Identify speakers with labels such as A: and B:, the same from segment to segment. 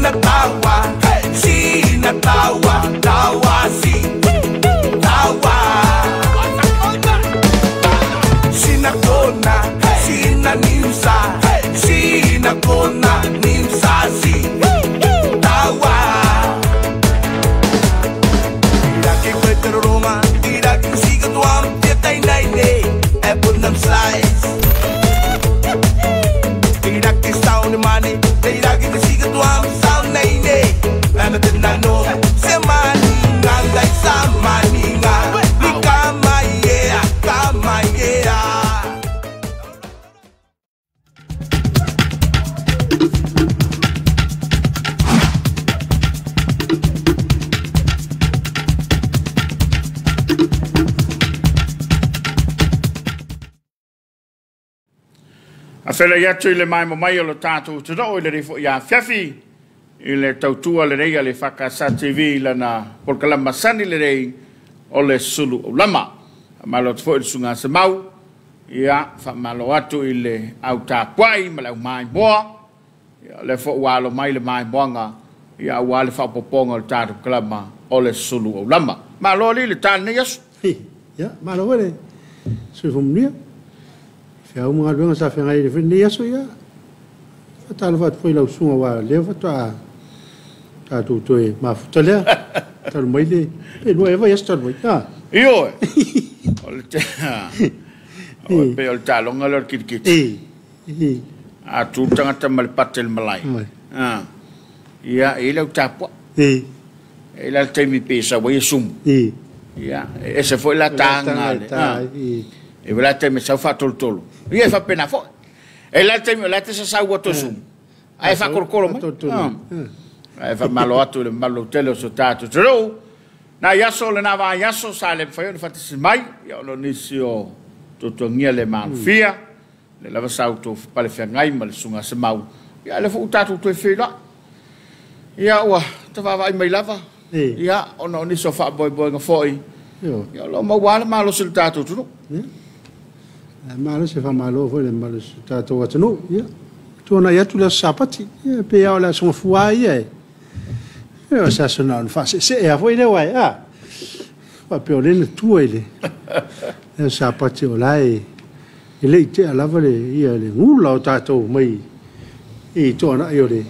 A: Sina tawa, sina tawa, tawa si tawa. Sina kona, sina nimsa, sina kona nimsa si tawa. Iraki kwetero Roma, iraki siga tuam tietai naine, epun nam slice. Iraki sound money, iraki siga tuam sound naine, and the nano semani ngai samani nga, kama yeah, kama yeah.
B: Afela yatu ile mai mai o lo tatu tudo ile rifo ya Afiafi ile tautua le rei le EFKS TV lana Polkalama sani le rei o le Suluaulama malo tfo il sunga Samoa ya fa malo atu ile au Tapuaiga malo mai boa ya le fo walo mai le mai bonga ya wale fa poponga le tatu klama o le Suluaulama malo le tane yes
C: ya malo wele so fomnia Fia uma luenga sa fenga ile fene yaso ya. Fatalo fat foi la sunga wa le fatwa. Ta tu toi ma futale. Tal moile. E no eva yastor moi. Ah.
B: Io. Olte. O pe olta longa lor kit. A tu tanga tamal patel malai. Ah. Ya ile utapo. Ile temi pesa wa yesum. Ya, ese foi la tanga. E vela te me sa fa toltolo. Ia fa pena fo. E la te sa wa to sum. Ai fa korkolo ma. Ai fa malo atu le malo tele so tatu. Tro. Na yaso le na va yaso sa le fa yo fa tsi mai. Ya lo nisio to ngia le man fia. Le lava sa auto pa le fa ngai ma le sunga se mau. Ya le fu tatu to fe la. Ya wa te va vai mai lava. Ya ono ni so fa boy nga foi. Ya lo ma wala malo sul tatu tu.
C: Malo se fa malo foi le malo tato watano ya tu na ya tu la sapati ya pe ya la son fua ya ya sa sona fa se ya foi le wa ya pa pe ole tu ele ya sapati ola ele te ala vale ya le ngula tato mai e to na yo le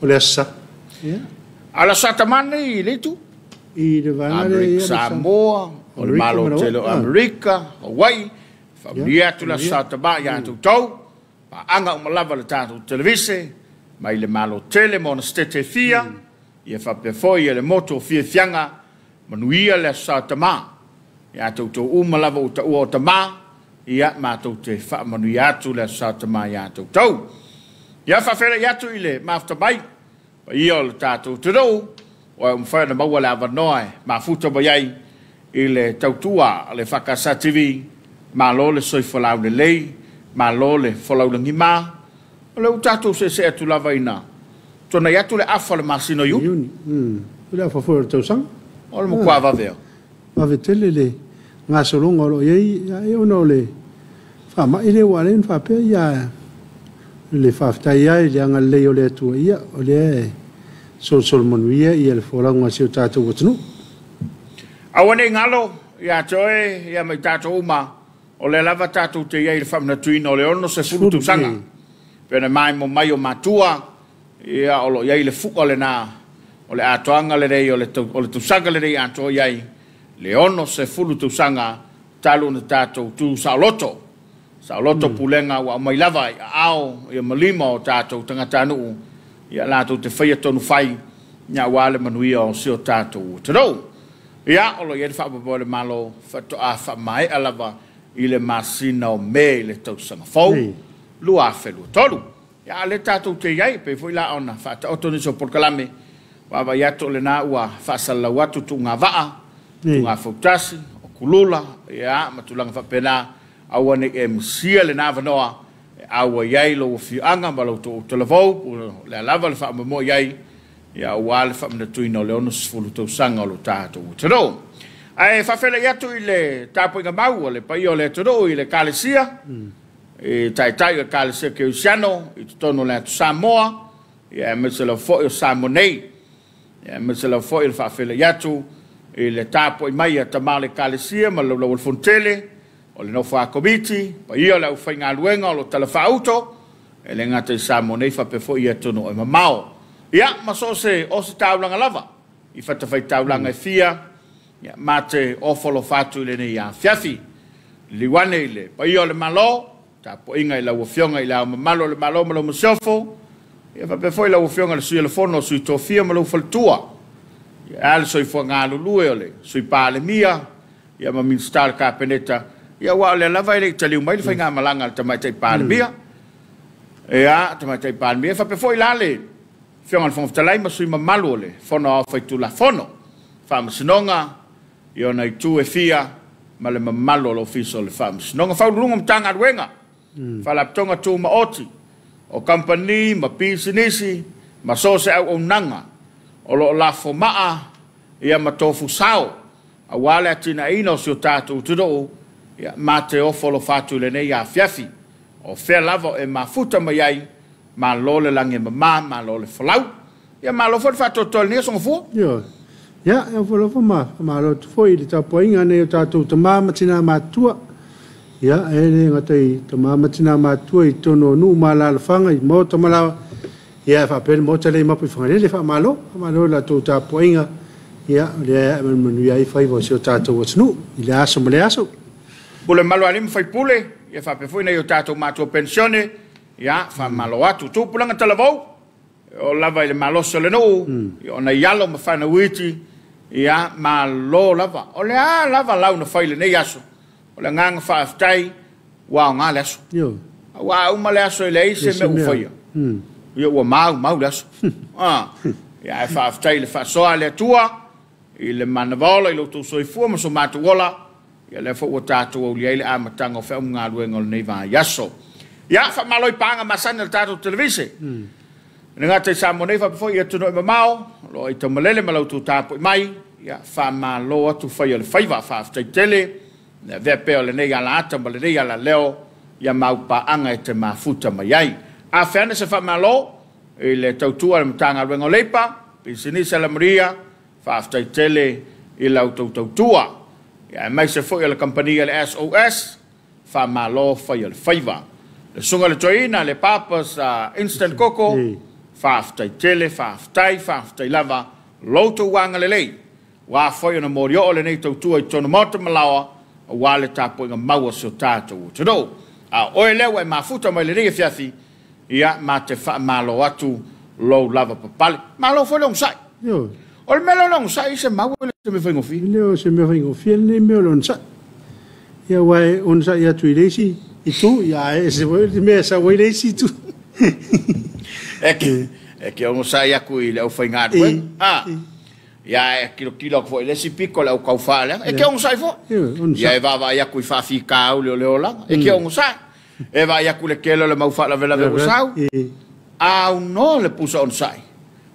C: ole sa ya
B: ala sa tamani le tu
C: i de va le
B: Samoa o le malo telo America Hawaii Familia tu la sata ba ya tu tau pa anga malava le tatu televise mai le malo tele mon stete fia ia fa pe foi le moto fia fianga manuia le sata ma ya tu malava o ta ma ia ma tu te fa manuia tu le sata ma ya tu tau ia fa fele ya tu ile ma fa bai pa ia le tatu tudo o fa na ba wala va noi ma futa ba yai ile tautua le EFKS TV malo le soi folau le lei, malo le folau le ngima, le utato se tu lava ina. Tona yatu le afa le masino yu.
C: Le afa fo tau sang.
B: O le mo kwa va veo.
C: Va vetele le nga solonga lo ye ya ono le. Fa ma ile wale fa pe ya le fa fta ya ile nga le yo le tu ya o le sol monuia ia le folau nga se tato wotnu.
B: Awane ngalo ya toe ya mai tato uma. O le lava tatu te iei le whamna tuina o le ono se fulu tu sanga. Pene mai mo mai o matua, ia o lo iei le fuka le nā, o le atoanga le rei, o le tu sanga le rei ato iei, le ono se fulu tu sanga, talu na tatu tu saoloto. Saoloto pulenga wa mai lava i ao, ia malima o tatu tangatanu, ia lato te whaia tonu whai, nya wale manuia o sio tatu taro. Ia o lo iei le whapapo le malo, whato a whamai alava, ile masina o me le tau sanga fau lua felu tolu ya le tatu te yai pe foi la ona fa ta otoni so por kalame wa va ya to le na wa fa sala watu tu nga va tu nga futasi o kulula ya matulanga fa pena awane MC le na vanoa awa yai lo fi anga balo to telefo le lava fa mo yai ya wal fa me tu ino le ono sfulu to sanga lo tatu tro ai fa fele ya tu ile Tapuaiga mau le pai o le tro ile kalesia e tai o kalesia ke usiano i tono le Samoa ia me se la fo Samonei ia me se la fo il fa fele yatu le tapo i mai ta male kalesia ma lo fontele o le no fa komiti pa ia la fa nga luenga lo tala fa auto e le ngata Samonei fa pe fo ia tono e mamao ia ma so se o se taulanga lava i fa ta fai taulanga e fia ia mate o folo fatu le ne ia Afiafi liwane le pa ia le malo tapo inga i la fionga i la malo le malo malo mosofo ia fa pe fo la fionga le sui le fono sui tofia malo faltua al soi fo ngalo lue ole sui pale mia ia ma min star kapeneta ia wa le lava ile tali mai le fainga malanga te mai te pale mia ia te mai te pale mia fa pe fo ilale fionga le fo talai ma sui ma malo ole fono fa tu la fono fa msinonga ia na tu e fia ma le malo lo fiso le fa msinonga fa lunga mtanga wenga fa la tonga tu ma oti o company ma pisinisi ma so se au nanga o lo la fomaa ia matofu sao a wale atina ino si o tatu tudo ia mate o folo fatu le nei Afiafi o fe lava e mafuta mai ai ma lole lange ma lole folau ia ma lo fatu tol ni so fu
C: yo ya e folo ma lo foi di Tapuaiga nei o tatu tama matina matua ia e le ngatai tama matina matua i tono nu mala fanga i mo tamala ia fa per mo tele ma pu fanga le fa malo la to Tapuaiga ia le manu ia fai vo se tato whatnu ile aso mole aso
B: pule malo alim fai pule ia fa pe foi nei o tato matua pensione ia fa malo atu tu pulanga talavou o lava ile malo sole no ia na yalo ma fa na witi ia malo lava o le lava lau na fai le nei aso o le ngang fa aftai wa ngale aso
C: yo
B: wa uma le aso ile se me u fai ia wa mau le aso ia fa aftai le fa so ale tua ile manavola ile tu so fu mo so matuola ia le fo tato o le a matanga o fa nga luenga nei va yaso ia fa maloi panga masana tato televise nga te Samonei fa fo ia tuno e mau lo i tomalele malo tu tapo mai ia fa malo tu fa ia fa fa aftai tele na ve pe le nei ala ata le nei ala leo ia mau pa anga e te mafuta mai ai a fene se fa malo ile tautua le mtanga luenga lepa pisinisa la maria fa aftai tele i tautua ia mai se foi la compagnia le SOS fa malo fa il faiva le sunga le toina le papas instant coco fa aftai tele fa aftai lava loto wanga le lei wa foi na morio le nei tautua i tono mota malawa wa le tapo nga maua so tato todo a oele wa mafuta mai le Afiafi ia mate fa malo atu lo lava papale malo foi long sai
C: yo
B: o le melo long sai se mau se me fai ngofi
C: leo se me fai ngofi nei me lon sa ia wai on sa ia tu ilesi i tu ia e se voi me sa voi ilesi tu
B: e che on sa ia kui le fai ngad ia e kilo foi le si piccolo o kau fale e che on sai fo ia va ia kui fa fi ka o le ola e che on sa e va ia kui le kelo le mau fa la vela ve sau a no le puso on sai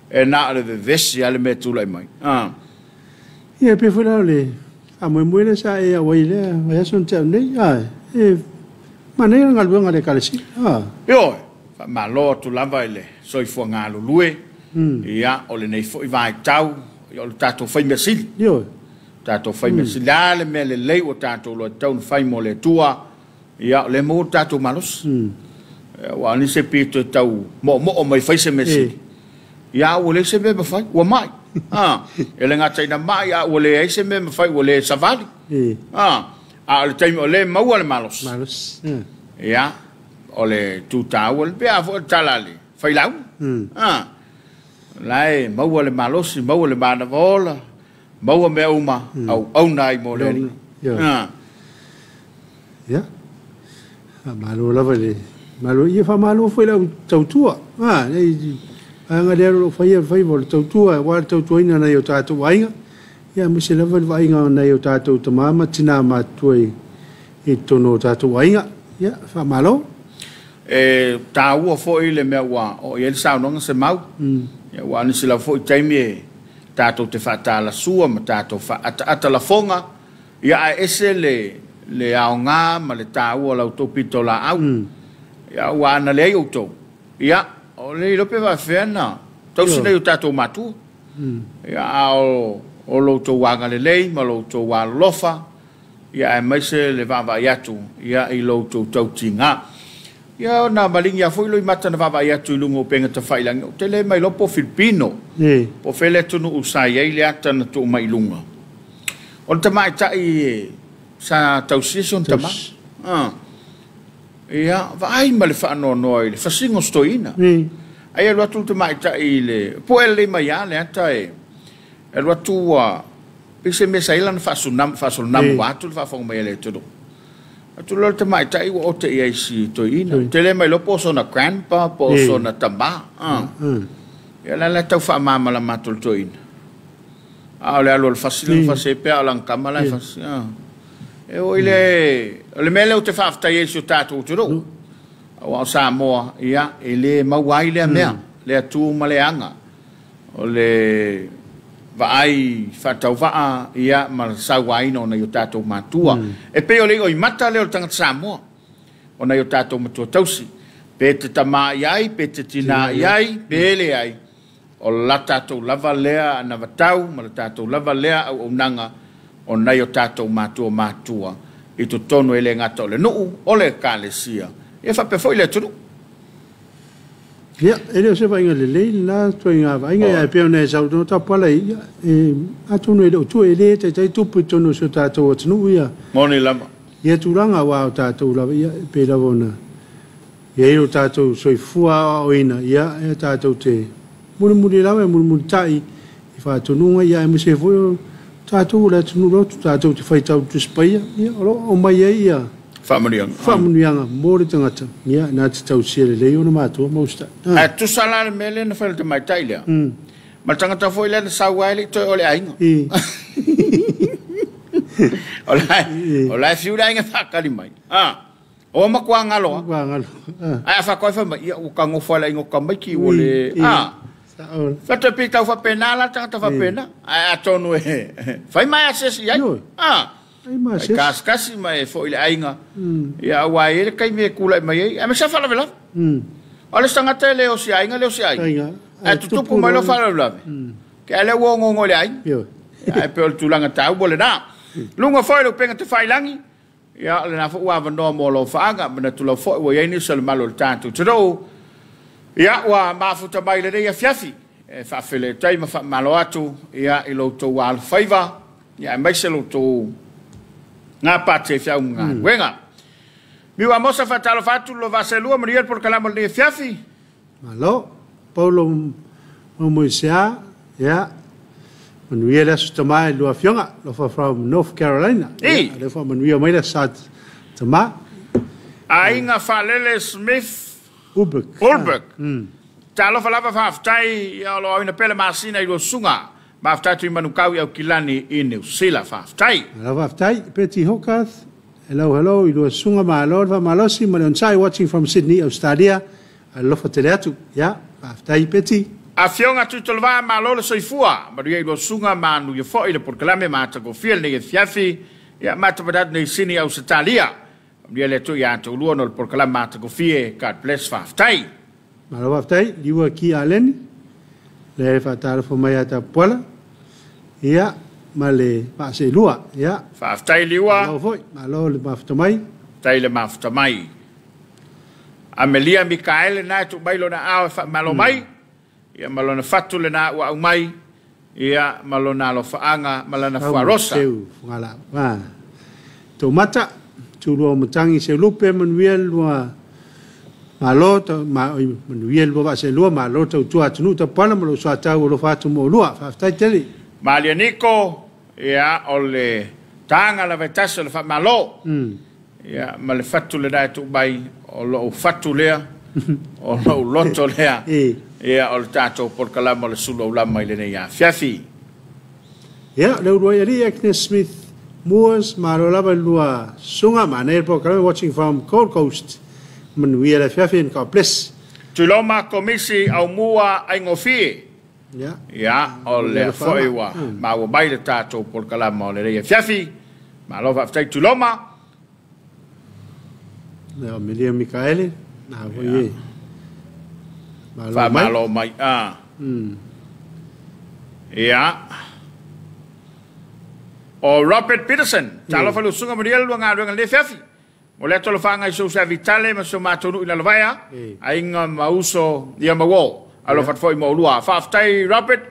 B: e na le vesi ale me tu lai mai
C: ia pe fo le a mo le sa e o ile va son te nei e ma nei ngal buanga le kalesi
B: yo ma lo tu lava ile so i fo ngalo lue ia o le nei fo i vai tau o le tato fai mesil
C: yo
B: tato fai mesil ale me le lei o tato lo tau fai mo le tua ia le mo tato malos wa ni se pito tau mo mai fai se mesil ia o le se me fai o mai ele ngata ina mai ia o le se me fai o le savali a le taimi o le mau le malos ia o le tutau le pe a fo talali fai lau lai mau le malos mau le bana vola mau me uma au nai mo le
C: ia malo la vale malo ia fa malo foi la tautua nei anga le ro fai vol tautua wa tautua ina na yo Tapuaiga ia mo se lava vai nga na yo tatu tama tina ma tuai e tono Tapuaiga ia fa malo
B: e tau fo ile me wa o ele sa no se mau ia wa ni se la fo taimi tato te fa ta la sua ma tato fa ata la fonga ia ese le aonga ma le tau la utopito la au ia wa na le auto ia o le lope va fena. Tau sina yu tatou matu. Ia o lo to wanga le lei, ma lo to wa lofa. Ia e maise le vava yatu. Ia i lo to tau tinga. Ia na malingi a foi lo i mata na vava yatu i lungo penga ta whailangi. O te le mai lopo Filipino. Po fele tunu usai ei le ata na tu mai lunga. O te mai tai sa tau sison tama. Ia, vai ma le whaano noi, le whasingo stoina. Ai alua tu te mai tai le, po ele mai a le ata e, alua tu a, pise me sa ilan whasonamu atu le whawhong mai ele tudu. Atu lo te mai tai o te iai si toina. Te le mai lo po so na grandpa, po so na tamba. Ia la tau whaamamala matul toina. A le alu le whasilang whasepe a lang kamala e whasilang. E o le mele o te whaaftai e si o tātou turu. O Samoa, ia, e le mauai lea mea, le atu ma le anga. O le vaai whatau waa, ia, ma sauai no na i o tātou mātua. E pe o le o i mata le o tangata Samoa, o na i o tātou matua tausi. Pe te tama iai, pe te tina iai, pe le ai. O la tātou lava lea na vatau, ma la tātou lava lea au nanga, o nai o tātou mātua i to tonu e le ngata o le nuu o le kālesia. E whape foi le tunu.
C: Ia, e leo se vainga le lei, la toi ngā vainga e peo nei sau tonu tapala ia. Atonu e leo tu e le te tai tupu tonu so tātou atunu ia.
B: Moni lama.
C: Ia tūranga wā o tātou lava ia, pe lavona. Ia i o tātou soifua o ina, ia e tātou te muri lawa e muri tai i whātonunga ia e muse foi o tātou le tunu rotu, tātou te whaitau tu spaia, ia, o mai e ia. Whamunianga, mōre tangata, ia, nā te tau siere lei o na mātua, mausta.
B: E tu salare mele na whaile te mai tailea. Ma tangata foi le na sauaile toi o le ainga. O lai fiu le ainga whakari mai. O makua ngaloa.
C: Makua ngaloa.
B: Ai a whakoi wha ia o ka ngofa le ingo ka maiki o le... Fata pi tau whapena la tangata whapena. Ai a tonu e... Whai mai a sesi ai. Ai kaskasi mai fo ile ainga. Ia wai ele kai me kula mai ai. Ai me sa fala vela. O le tangata le o si ainga le o si ainga. Ai tutupu mai lo fala vela. Ke ale wo ngongo le ai. Ai pe o tulanga tau bole na. Lunga foi lo penga te whailangi. Ia le na fo wa vano mo lo faanga. Mana tu lo foi wo yei ni sal malo le tātou. Tero ia wa mafuta mai le rei Afiafi. E whawhele tai ma malo atu. Ia i lo tau wa alwhaiva. Ia e maise lo tau ngā pate fiau ngā wenga. Miwa mosa whatalo whatu lo vaselua mariel por kalamo le Afiafi.
C: Malo, Paulo Moisea, ia. Manuia le asu tamai lua fionga, lo fa from North Carolina. Le fa manuia mai le sat tama.
B: Ainga Falele Smith. Ulbeck. Talo falava whaftai, ia lo awina pele masina i lo sunga. Maftai tu manukau i au kilani i New Zealand whaftai.
C: Hello whaftai, Peti Hokath. Hello, i lo sunga ma lord va malosi, ma leon sai watching from Sydney, Australia. Alofa te reatu, ia, whaftai Peti.
B: A fionga tu tolva ma lo le soifua, ma i lo sunga ma nu i fo i le porkalame ma ta go fiel ne Afiafi, ia ma ta padat ne Sydney Australia. Dia le tu ia to luo no le porkalame ma ta go fie, God bless whaftai.
C: Malo whaftai, liua ki aleni. Le whatara fo mai ata pola. Ia, ma le paase lua. Ia.
B: Whaftai liua.
C: Malo foi, malo le maftamai.
B: Tai le maftamai. Amelia Mikaele na tu bailo na awe malo mai. Ia malo na fatu le na ua umai. Ia malo na lo faanga, malo na fuarosa.
C: Seu, ngala. Tau mata, tu lua matangi se lupe manuel lua malo ta manuel lua se lua malo ta tua tunu ta pana malo sa ta lo fatu mo lua fa tele
B: Malianico ia ole tanga la vetasa le fa malo ia ma le fatu le dai tu bai o lo fatu lea o lo loto lea ia o tato por kalamo le Suluaulama ile nei Afiafi
C: ia le ro ia Smith Moors malo lava lua sunga manel por kalamo watching from Gold Coast manuia le Afiafi en Kaples.
B: Tuloma komisi au mua aingofi. Ya, o le foiwa. Ma o mai le tato por kalama o le rei Afiafi. Ma lo whaftai tuloma.
C: Le o Melia Mikaele. Na voie.
B: Malo mai. Ia. O Robert Peterson. Talo falu sunga muriel luanga luanga le Afiafi. Mo le tolo fanga iso sa vitale ma so matonu ina lawaya. Ainga mauso ia mawo. Alo fat foi mo lua. Faftai Robert.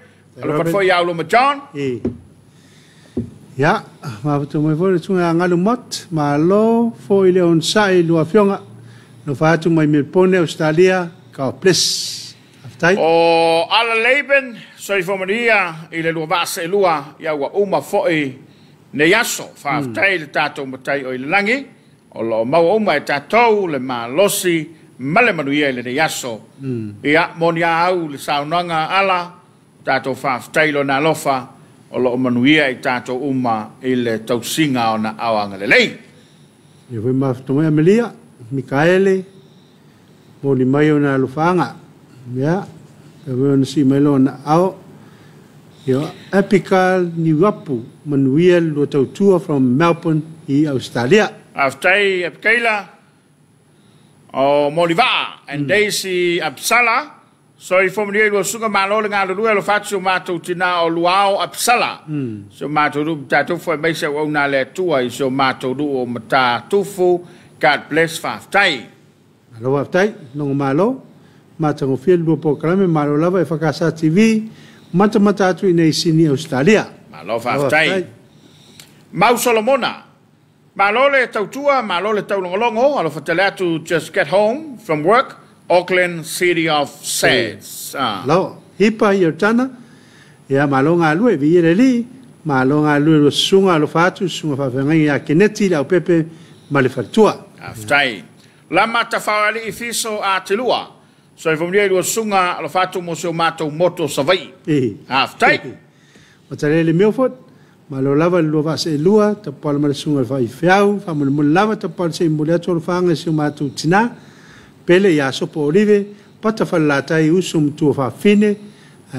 B: Alo fat foi aulo ma John.
C: Ya, ma tu mo foi tunga ngalu mot, ma lo foi le on sai lua fionga. No fatu mai me pone Australia ka ples. Aftai.
B: O ala leben so i fomaria ile lua vase lua ia wa uma foi ne yaso faftai le tato matai o ile langi. O lo mau uma e tatou le malosi male manuia le yaso. Ia monia au le saunanga ala tato faftai lo na lofa. O lo manuia i tato uma ile tausinga o na awanga le lei.
C: Ia foi maftomo Amelia, Mikaele, mo ni mai o na lufanga. Ia, e voi si mai lo na ao. Ia, Epical ni wapu manuia lo tautua from Melbourne i Australia.
B: Aftai Epikaila o Moliva and Daisy Absala. So i fomaria lo sunga malo le ngalo lo fatu mato tina o luao Absala. So mato du tatu foi mai se o na le tua i so mato du o mata tufu. God bless Faftai.
C: Malo Faftai, no malo. Mata ngo fiel do programa malo lava EFKS TV. Mata tu nei sini Australia.
B: Malo Faftai. Mau Solomona. Malo le tautua, malo le taulongolongo, alo fatale to just get home from work. Auckland City of Saints.
C: Lo, hipa yotana. Ya malo ngalu e vireli, malo ngalu lo sunga lo fatu, sunga favenga ya kineti la pepe malefatua.
B: Aftai. Lama tafawali ifiso a tilua. So if omnia lo sunga lo fatu mo so mato moto savai. Aftai.
C: Matare le Milford, malo lava lo va se lua, tapal mal sunga fa ifiau, fa mo lava tapal se muleto lo fanga se mato tina. Pele ya sopo olive, pata falata i usum tu fa fine,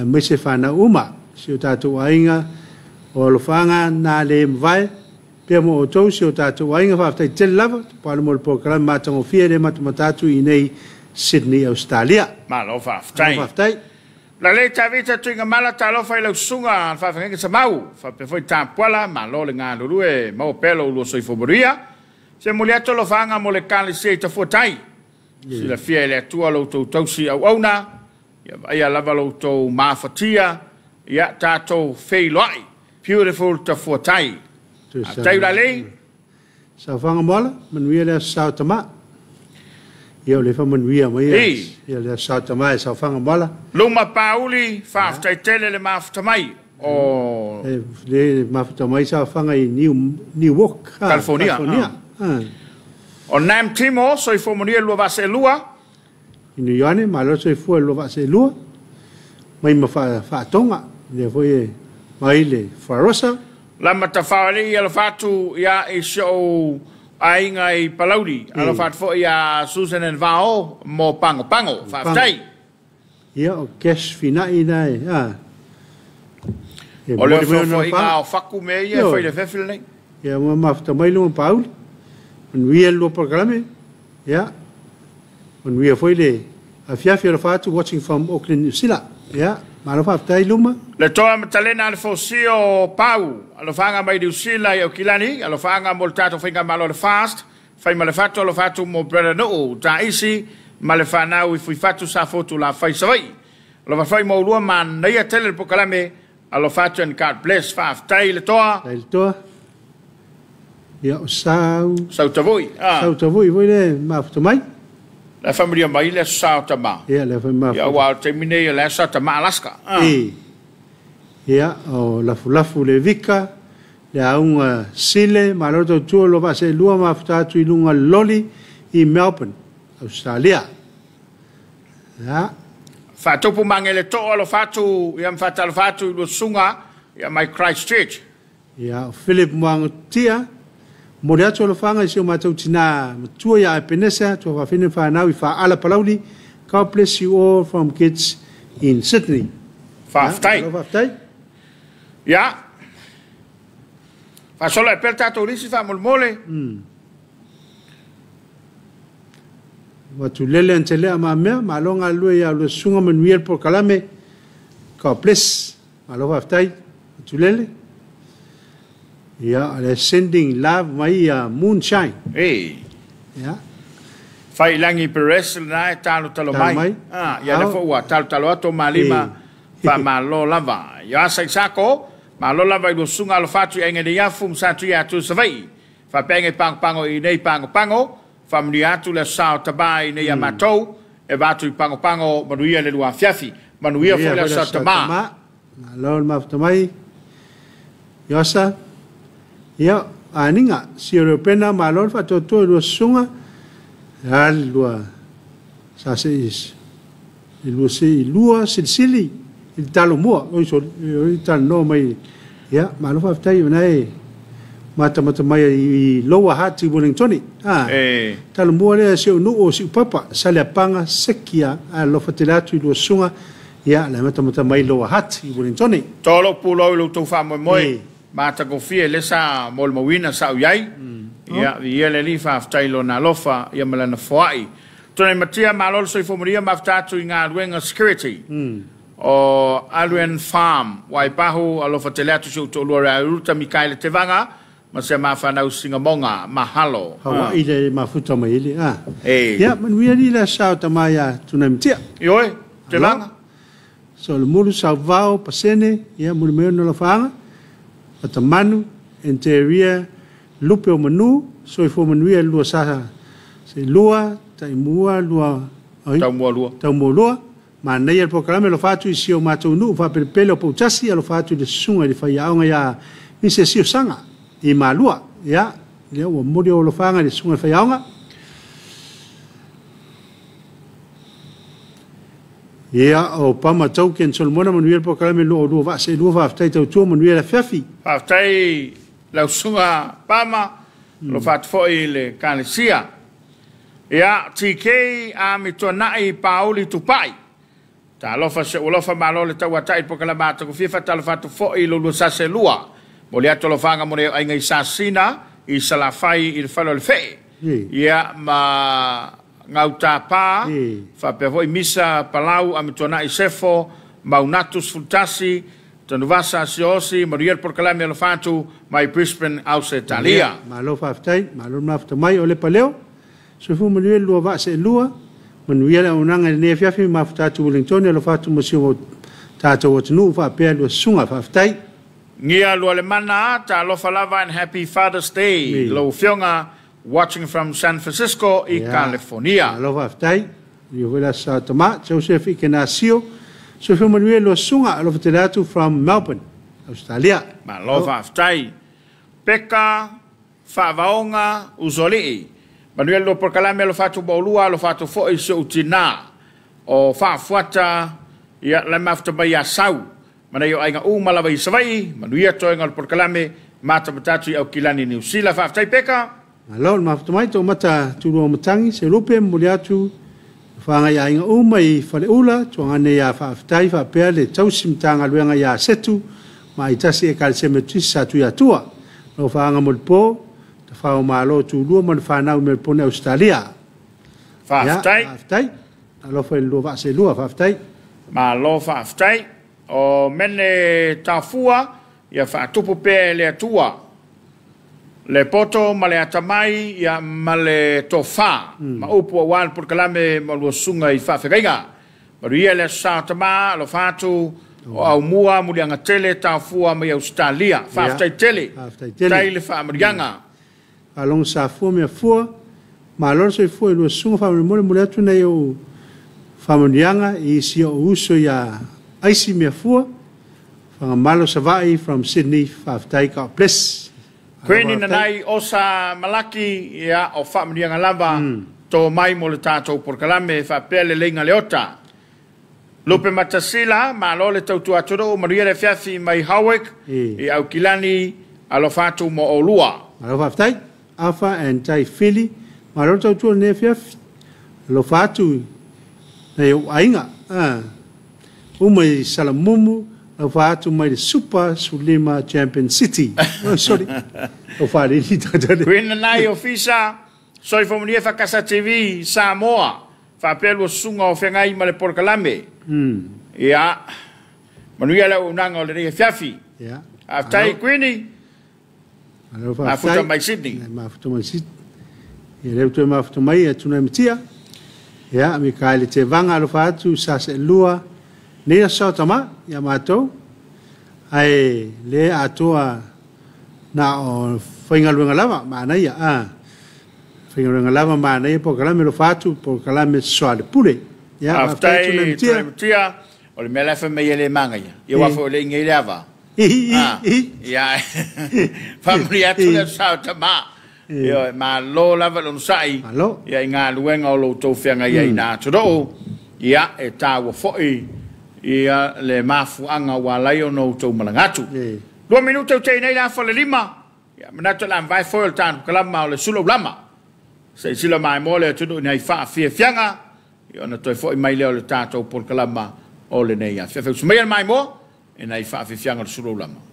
C: me se fana uma, si o Tapuaiga o lo fanga na le mvai, pe mo o tou si o Tapuaiga fa aftai tel lava, pala mo le programa matango fia le matamatatu i nei Sydney, Australia.
B: Malo fa aftai. La le tavita tu inga mala talo fa ilo sunga fa fa nge samau, fa pe foi Tapuala, malo le nga lulue, mo pelo lo soi foboria, se muliato lo fanga mo le kali se ta fotai. Si la fia le tua lo tausi au auna, ia lava lo tau mafatia, ia tato feiloi, beautiful ta fuatai. Tai la lei?
C: Sa fanga mola, manuia le sao tama. Ia le fa manuia mai, ia le sao tama e sa fanga mola.
B: Luma pauli, faftai tele le mafatamai. O...
C: Le mafatamai sa fanga i New York,
B: California. O Nam Timo, so i fomonia lua vase lua.
C: Inu yane, malo so i fua lua vase lua. Mai ma fa tonga, le foi mai le farosa.
B: Lama ta whaari i alo fatu ia i show ainga i Palauri. Alo fatu fo ia Susan and Vao mo pango, whaftai.
C: Ia o cash fina i nai.
B: O leo fo inga o whaku me ia, foi le whewhile nei.
C: Ia ma mafta mai lua Pauli. Manuia lo programa, ya. Manuia foi le Afiafi alo fatu watching from Auckland, New Zealand, ya. Malo faftai luma.
B: Le toa matalena le fosio pau, alo fanga mai New Zealand o kilani, alo fanga mo tato finga malo le fast, fai ma le fatu alo fatu mo brother no, ta isi ma le fanau i fui fatu sa foto la fai savai. Alo fai mo lua man neia tele po kalame, alo fatu and God bless faftai le toa.
C: Le toa. Ya sau
B: tavui.
C: Sau tavui voi le mafta mai.
B: La familia mai le sao tama.
C: Ya le fa mafta.
B: Ya wa termine le sao tama Alaska.
C: Ya o la fulafu le vika le aunga sile maloto tu lo va se lua mafta tu ilunga loli i Melbourne, Australia. Ya.
B: Fa topu mangele to lo fatu yam fatal fatu lo sunga ya my Christchurch.
C: Ya Philip Mwangutia Moria tolo fanga i se matau tina tua ya penesa to fa fine fa now fa ala palauli. God bless you all from kids in Sydney.
B: Faftai. Ja. Fa solo e per tato risi fa molmole.
C: watu lele antele ama mea malonga lue ya lu sunga manuel por kalame ka bless malo aftai watu lele ya ale sending love mai ya moonshine ya
B: fai langi peres na talo mai ya le fo wa talo to malima fa malo lava ya sai sako malo lava lu sunga lo fatu engene ya fum satu ya tu savai fa penge pango I nei pango familiatu le sao tabai nei amatou e vatu pango manuia le lua Afiafi manuia fo le sao tama
C: malo maftamai yosa ya aninga si europena malo fa to lu sunga al lua sa se is lua silsili il talo mo o so il tal no mai ya malo fa tai nei mata mai loa hati Wellingtoni talo mo le se no o si papa sale panga sekia a lo fatelatu lo sunga ya la mata mai loa hati Wellingtoni
B: tolo pulo lo to fa moi mata go fie le sa mol mawina sa yai ya le li fa tailo na lofa ya malana foai tone matia malol so formaria maftatu inga wenga security o alwen farm wai pahu alofa telatu so to lora ruta mikaile tevanga ma se ma fa na usingamonga mahalo
C: hawa ile mafuta mai ile ya man wi la sa tamaya tunamtia
B: yoi tevanga
C: so le mulu sa vao pasene ya mulu me no la fanga atamanu interior lupe o manu so i formaria lua sa se lua taimua lua taumua lua ma nei el programa lo fatu si o matou nu fa pelo po tasi lo fatu de sunga de fa yaonga ya ni se si sanga I malua ya le o mori o lo fanga de sunga fa yaonga ya o pa matou ken solmona manuel programa lo va se lo va tai tu manuel Afiafi
B: fa tai la sunga pama lo fatu foi le kanisia ya TK a mitonai Pauli tupai ta lofa se lofa malo le tawa tai pokala bata ko fifa talo fatu fo I lo sa se lua mo le atolo fanga mo ai ngai sasina I sala fai I falo le fe ya ma ngauta pa fa pe voi misa palau amitona I sefo maunatus fultasi tanuvasa siosi moriel pokala me lo fatu mai Brisbane aus Italia
C: malo fa tai malo mafta mai ole paleo so fu mo le lua va se lua manuia unanga ne Afiafi mafutatu Wellington lo fatu musio tato wotnu fa pelo sunga fa tai
B: ngia lo le mana ta lo falava and happy Father's Day lo fionga watching from San Francisco I California
C: lo fa tai io vola sa toma Joseph Ikenasio so fu manuia lo sunga lo fatatu from Melbourne Australia
B: ma lo fa tai peka fa vaonga uzoli Manuel lo proclame lo fatu bolua lo fatu fo I so utina o fa fuata ya la mafta ba ya sau mana yo ainga mala I savai Manuel to ngal proclame mata batatu au kilani New Zealand fa tai peka
C: alo mafta mai to mata tu lo matangi se lupe muliatu fa nga ya ainga mai fa le ula to ngane ya fa tai fa pele tausim tanga luenga ya setu mai tasi e kalsemetri satu ya tua lo fa nga mulpo fa o malo tu lu mo fa na me pone Australia
B: fa tai
C: alo fa lu va se lu fa tai
B: ma lo fa tai o mene tafua ya fa tupu pe le tua le poto male atamai ya male tofa ma upo wan por kalame mo lo sunga I fa fega ma ria le sa tama lo fatu o mua mulianga tele tafua ma Australia fa tai tele tai le fa marianga
C: along sa fo me fo ma lor se fo lo sunga fa mo mo tu na yo fa monianga I si o uso ya aisi me fo fa malo savai from Sydney fa tai ka bless
B: Kweni na nai osa malaki ya o fa monianga lava to mai mo le tato por kalame fa pele lenga leota Lope matasila ma lo le tau tuatoro Maria le Afiafi mai hawek I au kilani alo fatu mo olua
C: alo fa tai afa and tai fili maroto tu ne Afiafi lo fatu na yo ainga mai salamumu lo fatu mai super sulima champion city sorry o fa ri ta
B: Queen na ofisa soi for EFKS TV Samoa whapelu sunga o whengai ma le porkalame. Ia, manuia lau unanga o le rei Afiafi. A tai kuini, ma futa mai Sydney.
C: Ma futa mai Sydney. Ia leu tue ma futa mai, tuna mitia. Ia, mi kai le te vanga alo whaatu, sa se lua, nea sao tama, ia mātou. Ai, le atoa na o whaingaluenga lava, maana ia, whaingaluenga lava, maana ia, po kalame lo whaatu, po kalame soa le pule. Ia,
B: ma futa tuna mitia, o le mea lefa mei ele manga ia. Ia wafo o le inge ile ava. Ia, whamuri atu le sao tama. Ia, ma lo lava lo nusai. Ia, inga luenga o lo tau whianga ia ina aturo. Ia, e tāua foi. Ia, le mafuanga wa laio no tau malangatu. 2 minuta o tei nei la fa le 5. Ia, manata la mvai foi o tānu kalama o le Suluaulama. Se sila mai mole atu ni ai fa fia fianga. Ia, na toi foi mai leo le tātou por kalama o le nei. Ia, fia sumea mai mo. E nei fa fia fianga o Suluaulama.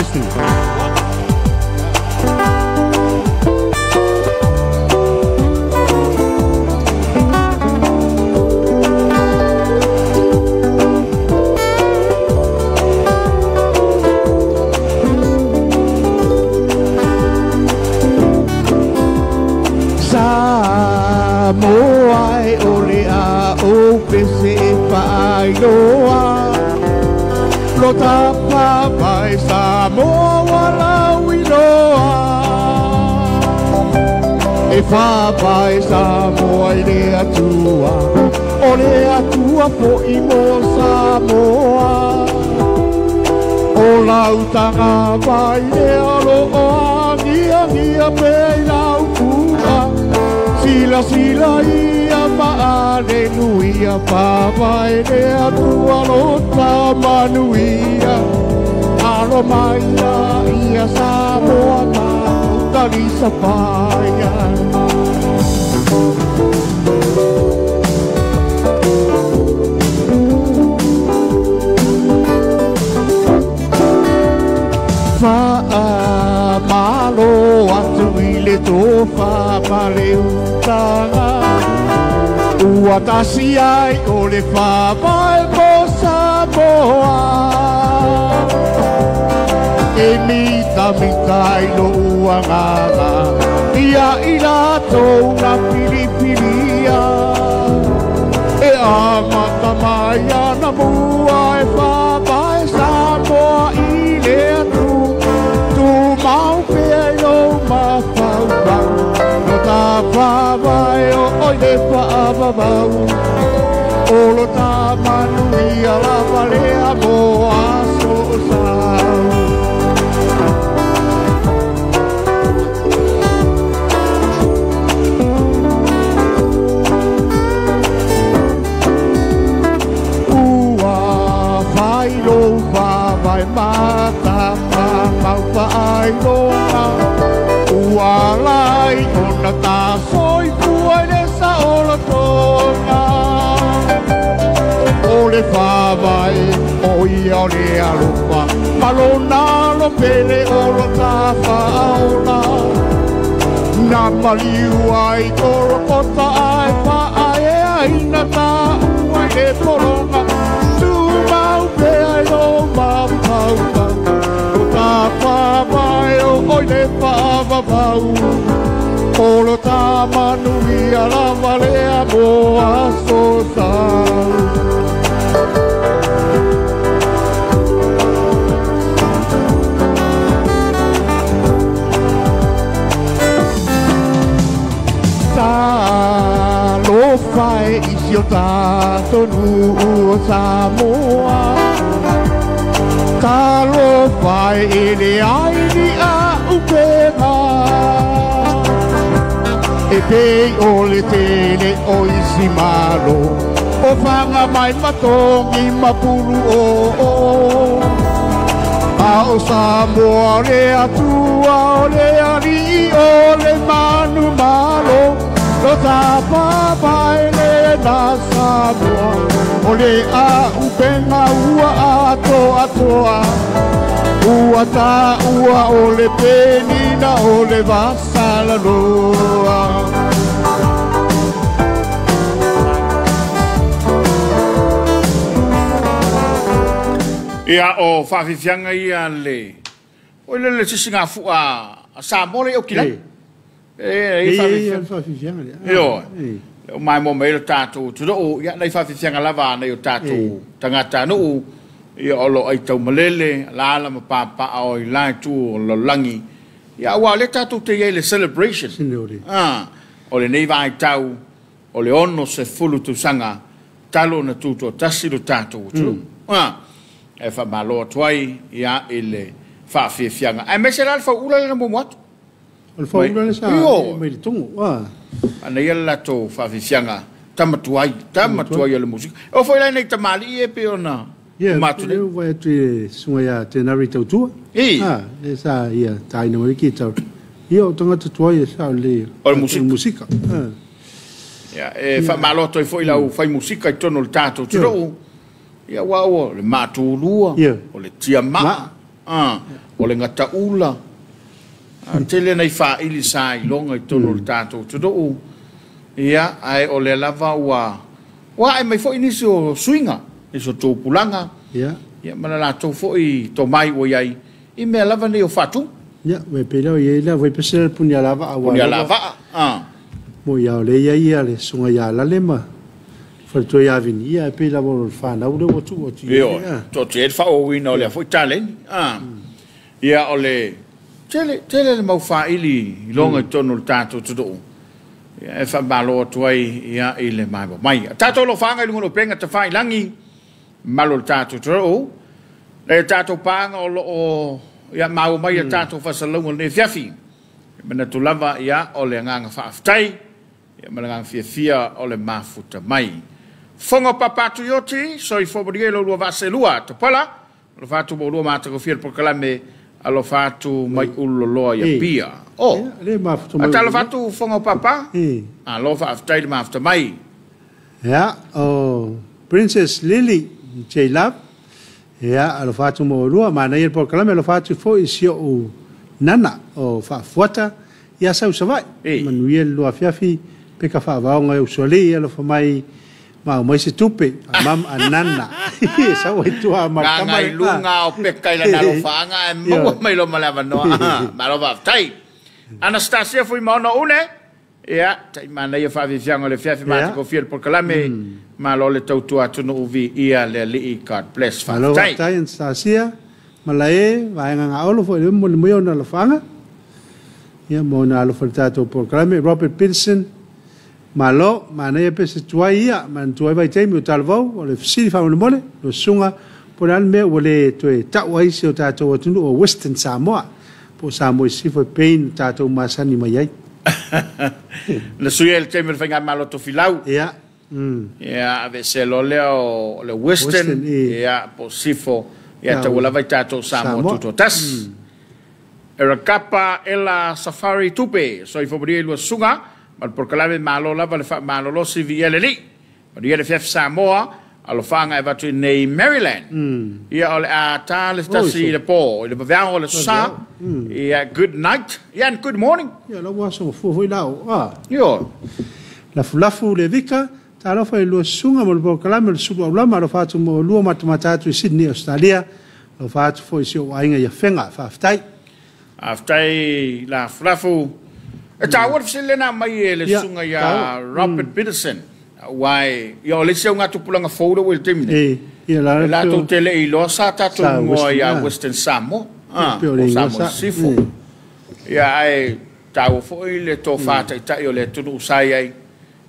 C: listening.
D: Samoa e ole a o pese e whaailoa Lo tapa mai Samoa wala wiloa E whapai Samoa i le atua O le atua po i mo Samoa O lautanga vai le alo o angia pe lau kua Sila sila ia maale nuia Papa e le atua lo tamanuia Alo maia ia Samoa mau talisa paia Malo atu i le tofa ma le utanga Ua tasi ai o le whapai mo Samoa E mita i lo uanganga Ia i la tōna piripiria E amata mai ana mua e whapai Samoa i le atu Mau pea yo ma pau pau No ta pawai o oi le pa'avavau O lo ta manuia la valea mo aso sau Ua vai lo vai mata mau paai longa Ua lai ona ta soi puai le sa ola tonga O le whawai o ia o le alupa Malona lo pele o lo ta whaona Na maliu ai koro kota ai paai e aina ta uai le poronga Tu mau pe ai lo mau pau pau Ta whawai o oi le whaavavau O lo ta manuia la valea mo aso sau Ta lo whai isi o tātonu o Samoa Talo vai ele aini a upena E pei o le tele o isi malo O whanga mai matongi mapuru o A o Samoa le atua o le ari o le manu malo Lo tapa vai le na Samoa O le a upena ua atoa Ua ta ua o le penina o le vasala loa
B: Ia o whawhiwhianga ia le O le sisinga fu a Samoa le o kila
C: E whawhiwhianga
B: Io O mai mo me le tātou tudo o ia nei whawhiwhianga lava nei o tātou tangata no Ia o lo ai tau malele la ala ma papa o i lai tu o lo langi Ia ua le tātou te iei le celebration O le nei vai tau o le ono se fulu tu sanga talo na tuto tasi lo tātou tudo E wha malo tuai ia i le whawhiwhianga Ai mese la le whaula le na muatu
C: O le whaula le sa me le tongo
B: Ana ia la tō whawhiwhianga tamatuai le musika O whaila nei tamali e pe ona
C: matu le vai tu sunga ya te nari tautua le sa ia taina mo ki tau ia o tonga tuai sa le musika
B: ia e fa malo to foi la fai musika i tono il tato tro ia wow le matulua o le tiama o le ngata ula. Tele nei wha ili sa I longa I tono le tātou tudo. Ia, ai o le lava ua. Wa ai mai fo inisi o suinga. Iso tō pulanga.
C: Ia.
B: Ia, mana la tō fo I tō mai o iai. I mea lava nei o whatu.
C: Ia, wei pelao iei la, wei pesera punia lava awa.
B: Punia lava.
C: Mo ia o le ia le sunga ia lale ma. Falto ia vini ia pe la mo whanau le watu o ti.
B: Io, tō te wha o wina o le fo I talen. Ia o le tele le mau wha ili longa I tono le tātou tudo. Ia, e wha malo atuai ia I le mai mai. Tātou lo whanga I lungo no penga te whai langi. Malo le tātou tudo. Le tātou pāanga o lo o ia mau mai a tātou whasalunga le Afiafi. Mana tu lava ia o le nganga whaaftai. Ia mana nganga fia o le mafuta mai. Fonga papatu yoti, so I fobodie lo lua vaselua, te pala. Lo fatu mo lua mata ko fia kalame alo fatu mai ulo loa ia pia. Oh,
C: le mafuta mai.
B: Ata lo fatu fonga papa? Lo whaaftai le mafuta mai.
C: Ia, o Princess Lily, J. Love. Ia, alo fatu mo lua, mana ia por kalame alo fatu fo isio o nana o whaafuata. Ia sau savai. Manuia lua Afiafi, peka whaavaonga e usole, alo whamai mai se tupe, mam anana. Sau e tua markamai.
B: Ngai lunga o peka ila nalo whaanga, e mua mai lo malawa noa. Malo whaafutai. Anastasia fui maona une. Ia, tai mana ia whaafifianga le Afiafi mata ko fia por kalame. Malo le tautua tunu uvi ia le lii God bless whaafutai.
C: Malo whaafutai Anastasia. Malae, vaenga ngā olo fo, mo le moio na la whanga. Ia, mo na alo fo le tātou por kalame. Robert Peterson. Malo, mana ia pese tuai ia, man tuai vai teimi o talavau, o le fisiri whamone mole, no sunga, po le alme o le toe Tapuaiga o tātou atunu o Western Samoa, po Samoa sifo e pein tātou masani mai ai.
B: Le suia le teimi le whainga malo to filau.
C: Ia.
B: Ia, ave se lo leo le Western, ia, po sifo, ia tau la vai tātou Samoa tuto tas. Era kapa ela safari tupe, so I fobria ilua sunga, mal por kalame malo lava le fa malo lo si vi ele li. Ma ia le EFKS Samoa alo fanga e vatu nei Maryland. Ia ole a ta le stasi le po, le bavang ole sa. Ia good night. Ia and good morning.
C: Ia la waso fo lau.
B: Io.
C: La fulafu le vika, ta lo fa ilua sunga mal por kalame le Suluaulama lo fatu mo lua matatu I Sydney Australia. Lo fatu fo isi o ainga ia whenga whaaftai.
B: Aftai la fulafu e tāua le fiselena mai e le sunga ia Robert Peterson. Wai, ia o le se o ngā tupulanga fōura o le temine.
C: Ia la
B: tātou tele I loa sa tātou ngoa ia Western Samoa. O Samoa sifo. Ia ai tāua fōi le tō whātai tai o le tunu usai ai.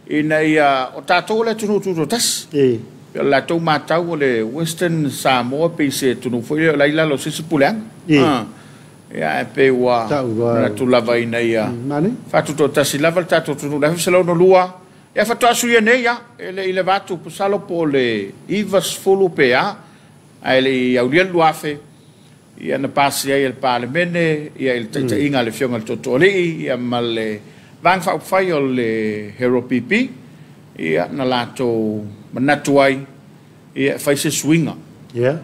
B: Ina ia o tātou le tunu tuto tas. Ia la tō mātau o le Western Samoa pe se tunu fōi o laila lo sisipuleanga. Ia e pe ua na tu lava ina ia. Fatu to tasi lava le tātou tunu lefa se lau no lua. Ia fatu asu ia nei ia. Ele ile vatu pasalo po le ivas fulu pe a. A ele I aulia luafe. Ia na pasi ia le pāle mene. Ia ele taita inga le fionga le totoli. Ia ma le vang whaupwhai o le hero pipi. Ia na lato manatu ai. Ia whai se swinga.
C: Ia.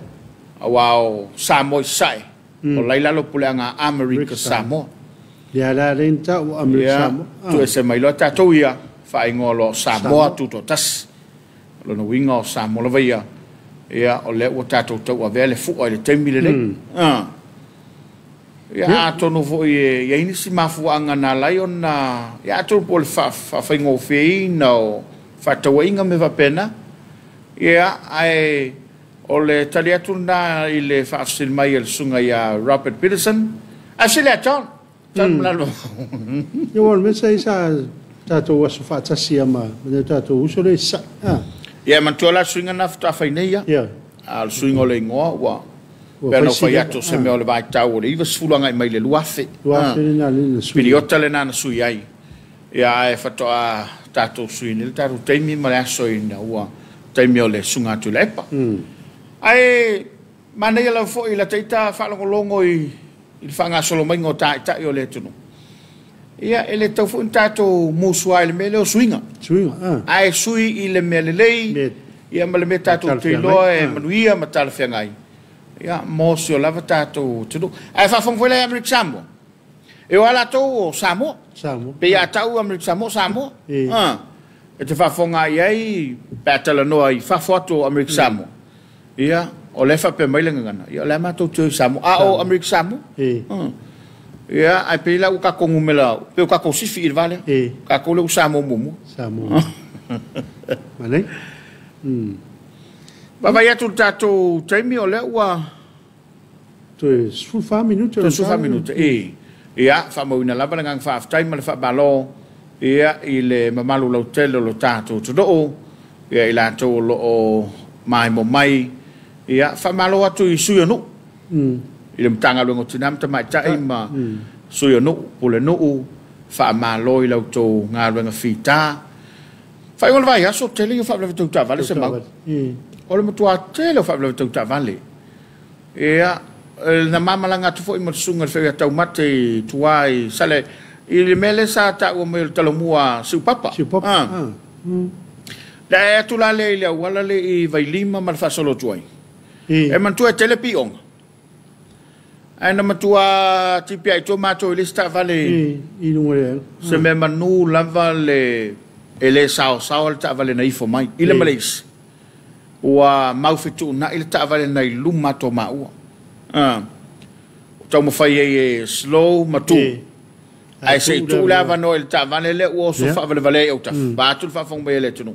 B: Awao Samoa sai. O laila lo puleanga America Samoa.
C: Ia la renta o America Samoa.
B: Tu e se mai lo tātou ia, whae ngolo Samoa tuto tas. Lo no winga o Samoa lava ia. Ia o le o tātou tau a vele fuqa I le teimile le. Ia atonu fo ia inisi mafuanga na lai o na, ia atonu po le whaingo whina o whatawa inga me wapena. Ia ai, o le tali atu na I le whaasil mai el sunga ia Robert Peterson. Asile aton. Tan mlalo.
C: Ia wal me sai sa tātou asu whaatasi ama. Mene tātou usole sa.
B: Ia mantua la suinga na fta whainei ia.
C: Ia.
B: Al suinga o le ingoa ua. Pea no whai atu se mea o le vai tau o le iwa sfulanga I mai le luafe.
C: Luafe le na le sui.
B: Piriota le nana sui ai. Ia e whatoa tātou suini. Le tātou teimi ma le aso ina ua. Teimi o le sunga atu le epa. Ai mana ia la fo I la teita whalongolongo I le whanga solo mai ngō tai o le tunu. Ia ele tau fo tātou musua I le mele o suinga.
C: Suinga,
B: Ai sui I le mele lei. Ia ma le me tātou te loa e manuia ma tala whengai. ia mo sio lava tatou tudu ai fa fong foi America Samoa e wala to Samoa pe ia tau America Samoa e te fa fonga ai battle no ai fa foto America Samoa ia o le fa pe mai le ngana ia le ma to Samoa o America Samoa ia ai pe la u ka kongu mela pe ka ko sifi il vale ka ko le Samoa mumu
C: Mane?
B: Baba ia tu tatou taimi o le ua
C: tu sufa minuto
B: ia fa mo ina lava ngang fa aftai ma le fa balo ia i le mamalu lo tele lo tatou tudo ia i la to lo o mai mo mai ia fa malo atu i suyo no i le mtanga lo ngotinam ta mai tai ma suyo no pole no fa malo i lo to nga lo nga fita fa ngol vai aso tele yo fa le to ta vale se ma o le motua tele fa le to ta vale ia na mama langa tu foi mo sunga fe tau mate tuai sale i le mele sa ta o me talomua su papa da tu la le wala le i vai lima mal fa solo tuai e man tu tele piong ai na matua tipi ai tomato le sta vale
C: i lungo
B: se me manu lava le ele sao ta vale na ifo mai ile malis wa maufitu na ile ta vale na luma to maua tau mo fai e slow matu ai se tu lava no il ta vale le o so fa vale o ta ba tu fa fong bele tu no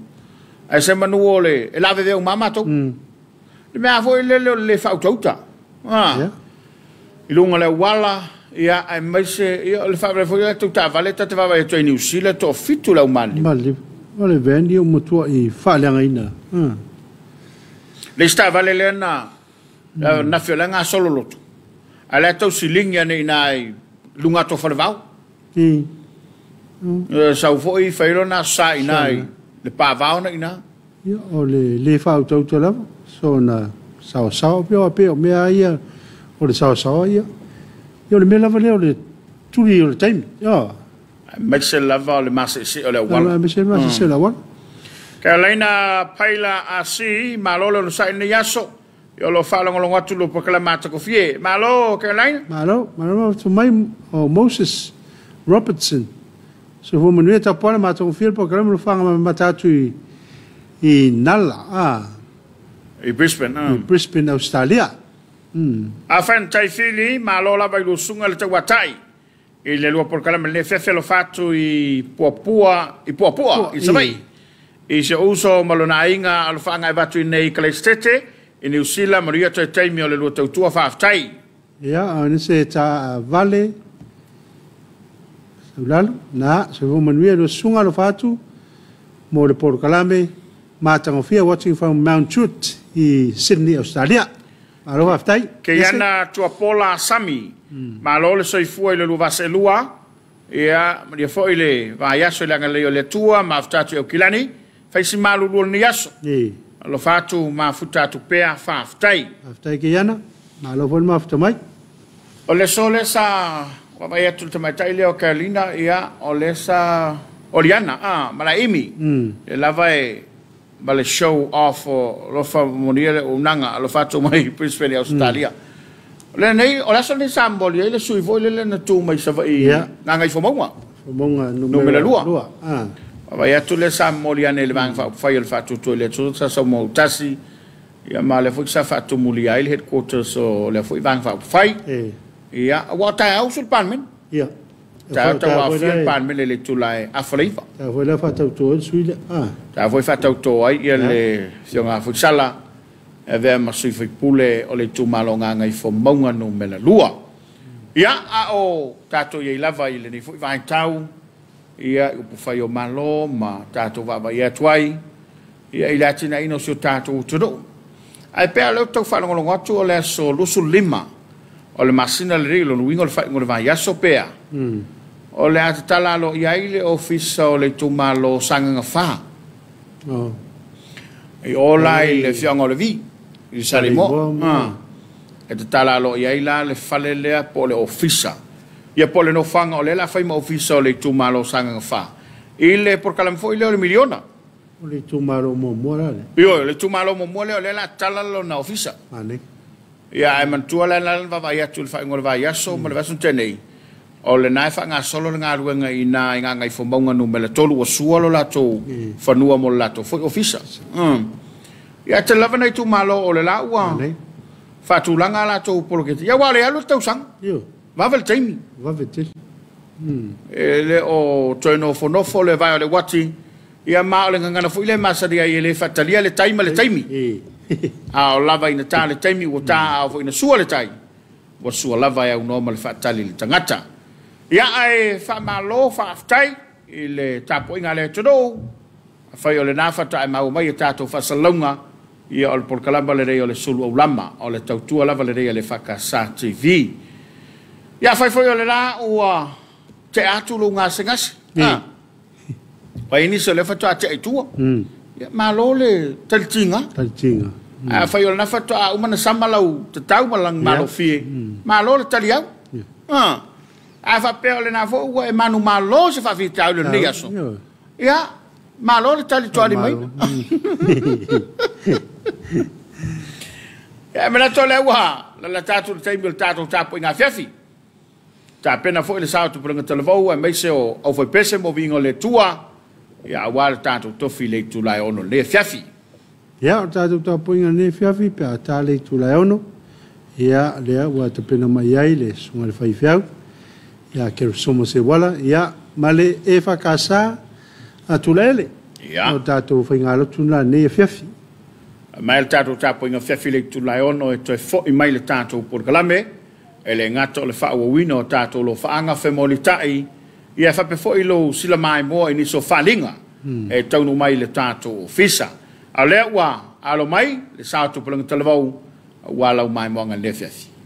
B: ai se manu ole e lave o mama to le me avo le fa uta ilunga le wala ia ai mai se ia le fa vale tu ta vale ta va vai to New Zealand to fitu la umali
C: vale vendi o motua i fa le ngaina
B: le sta vale le na fiolanga solo lotu ala tau silinga nei nai lunga to farvau sa foi failo na sai nai le pavau na ina
C: ia o le fa tau to la so na sa pe me ia o le sa ia io le me lava le tuli o le time ia
B: me se lava le mas se o le wala
C: me se mas se la wala
B: Carolina paila asi malolo no sai ni yaso yo lo fa lo ngatu lo proclamata ko fie malo Carolina
C: malo to mai o Moses Robertson so vo manu ta pole ma to fie program lo fa matatu i nala
B: i
C: Brisbane Australia
B: a fan tai fili malo la vai lo sunga le tawatai e le lo proclama le fefe lo fatto i Papua i sabai e se uso malona inga al fanga batu nei Christchurch in New Zealand maria te taimi o le lo tautua faaftai
C: ia ne se ta vale lalo na se vo manuia lo sunga lo fatu mo le porkalame matangofia watching from Mount Chut i Sydney Australia alo faaftai
B: ke yana tua pola sami malo le soifua i le lo vaselua ia maria foi le vai aso le ngale le tua maftatu o kilani faisi malu lo ni aso lo fatu ma futa tu pea faaftai
C: ke yana malo vol mafta mai
B: o le sole sa wa vai atu te mai tai leo Carolina ia o le sa Oriana malaimi e lava e vale show off lo fa monire unanga lo fatu mai Brisbane Australia le nei o la sole samboli le sui voi le na tu mai sa vai nga ngai fomonga numero 2 vai atu le samoli ane le bang fa fai le fatu to le tu sa mo tasi ia ma le foi sa fatu mulia il headquarters so le foi bang fa fai ia wa ta au sul panmen
C: ia
B: ta wa fi panmen le tu lai afriva
C: ta foi la fatu to suile
B: ta foi fatu to ai ia le sionga foi sala e ve ma sui foi pule o le tu malonga ngai fo monga no mela lua ia o tato ye lava ile ni foi vai tau ia u fai o malo ma tato va ia tuai ia ila tina ino so tato tudo ai pe alo to fa ngolo ngatu o le so lusu lima o le masina le rilo wingo le fa ngolo va ia so pea o le atala lo ia ile office o le tu malo sanga fa e o la ile fiango le vi il salimo e tala lo ia ila le fale le po le office ia pole no fanga o le la fai ma ofisa o le tu malo sanga fa ile por calam foi le miliona
C: o le tu malo mo morale
B: io le tu malo mo mole o le la tala lo na ofisa ia e mantua le la vai atu le whaingo le vai aso ma le vasun tenei o le nai wha ngā solo le ngā ruenga i ngā ngai whamaunga no me le tolu o sualo lato whanua mo lato foi ofisa ia te lava nei tu malo o le la ua whatulanga lato poloketi ia wale alu tau sang wavel taimi le o toino fonofo le vai o le wati ia maa o le ngangana fo ile masaria i le whatalia le taimi a o lava ina tā le taimi o tā a fo ina sua le tai wa sua lava e unoma le whatali le tangata ia ai whamalo whaaftai i le Tapuaiga le tono whai o le nā whatai mau mai e tātou whasalunga ia o le porkalamba le rei o le Suluaulama o le tautua lava le rei o le EFKS TV ia whai o le nā ua te atu lo ngā sengasi pa ini se le fatua te aitua ia malo le taltinga a fai o na fatua umana samalau te tau malang malo fie malo le taliau a fa pe le na fo ua e manu malo se fa fi tau le ni aso ia malo le tali tuari mai ia me la tole ua la tatu le taimi le tatu Tapuaiga Afiafi ta pena fo le sautu por ngatelevo e meise o foi pese mo vingo le tua ia wal tatu tofi le tu lai ono le Afiafi
C: ia tatu Tapuaiga le Afiafi pe ta le tu lai ono ia le wa te pena mai ai le sunga le fai fiau ia ke somo se wala ia male EFKS atulele
B: ia
C: o tatu fai ngalo tuna le Afiafi
B: mai le tatu Tapuaiga Afiafi le tu lai ono e toi fo i mai le tatu por kalame ele ngato le whaawawina o tātou lo whaanga whemolitai ia whape fo ilo sila mai moa ini so whalinga e taunu mai le tātou ofisa a lea ua alo mai le sātou palanga talawau walau mai moa ngan le Afiafi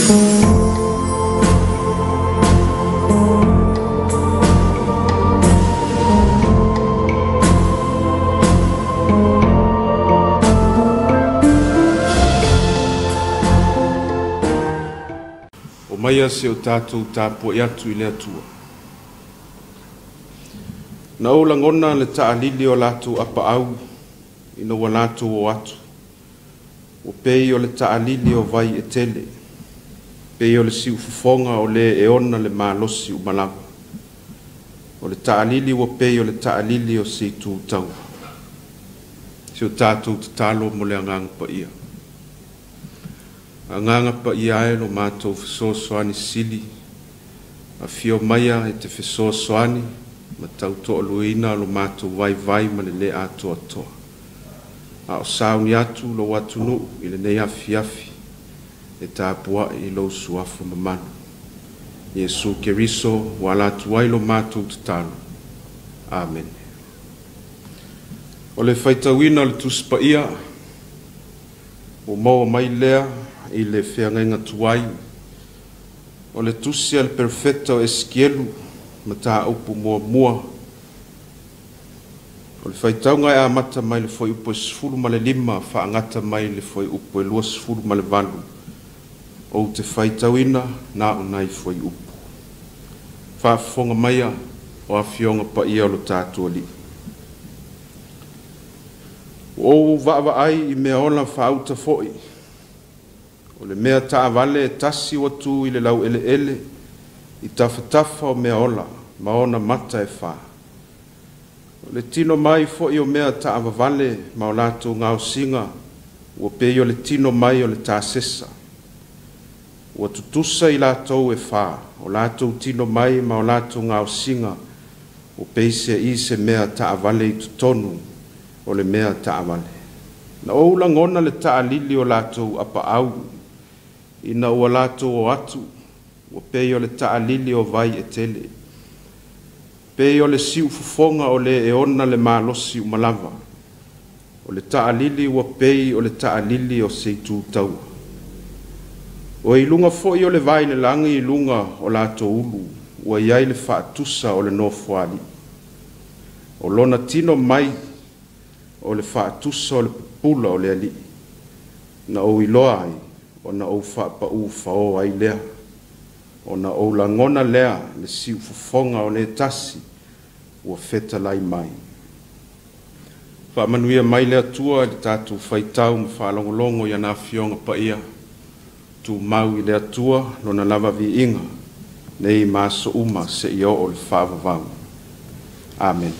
E: Maia se o tātou tāpua atu I le atua. Na o langona le taalili o lātou apa au, ina wa lātou o atu. O pei o le taalili o vai e tele. Pei o le si ufufonga o le e ona le malosi o malawa. O le taalili o pei o le taalili o se tu tau. Se o tātou tatalo mo le angang pa ia. Anganga pa ia e lo mātou fesoasoani sili. A fio maia e te fesoasoani, ma tau toa luina lo mātou vai ma le le atoa toa. A o sauni atu lo watu no I le nei afiafi, e tāpua I lo suafu mamanu. Yesu keriso wala tuai lo mātou tatalo. Amen. O le whaitawina le tuspa ia, o maua mai lea, I le whiangainga tuai, o le tusi al perfecto eskielu, ma tā upu mua. O le whaitaunga e amata mai le foi upo e sifuru ma le lima, whaangata mai le foi upo e lua sifuru ma le valu. O te whaitauina, nā unai foi upo. Whaafonga maia, o a fionga pa ia o lo tātua li. O vaawa ai I mea ola whaauta foi. O le mea taa vale e tasi watu I le lau ele, I tafa o mea ola, maona mata e wha. O le tino mai fo I o mea taa vale, mao lato ngao singa, ua pei o le tino mai o le taa sesa. Ua tutusa I lato e wha, o lato tino mai mao lato ngao singa, o pei se I se mea taa vale I tutonu, o le mea taa vale. Na oula ngona le taa lili o lato apa au, ina ua lato o atu, ua pei o le taalili o vai e tele. Pei o le siu fufonga o le e ona le malosi umalawa. O le taalili ua pei o le taalili o seitu taua. O ilunga foi o le vai le langi ilunga o lato ulu, ua iai le faatusa o le nofuali. O lona tino mai o le faatusa o le pupula o le ali. Na o iloa ai, o na o whaapa u whao ai lea. O na o langona lea le siu fufonga o le tasi ua feta lai mai. Whaamanuia mai lea tua le tātou whaitau ma whaalongolongo ia nā fionga pa ia. Tu mau I lea tua no na lava vi inga nei maso uma se I o le whaavavau. Amen.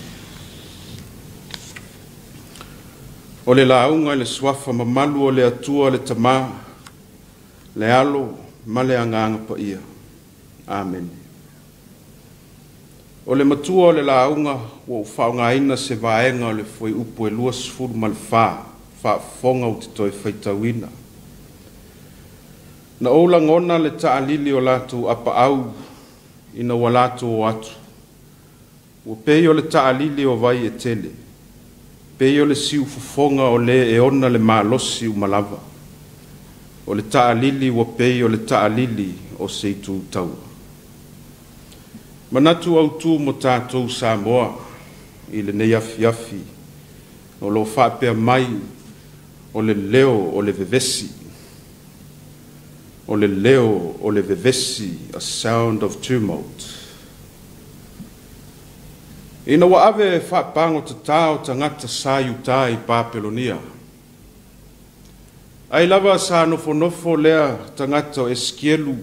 E: O le launga le swafa mamalu o le atua le tamaa, le alo ma le anganga pa ia. Amen. O le matua o le launga o whaungaina se vaenga o le foi upo e lua sifuru ma le whafonga o te toi whaitawina. Na oula ngona le taalili o latu apa au ina wa latu o atu. O pei o le taalili o vai e tele. Pei o le siu fufonga o le e ona le malosi umalava. O le taalili o pei o le taalili o seitu taua. Manatu au tu mo tātou Samoa I le nei Afiafi o lo whapea mai o le leo o le vevesi. O le leo o le vevesi, a sound of tumult. Ina wa ave whapango te tau tangata sa yuta I Papelonia. Ai lava sa nofo lea tangata o eskielu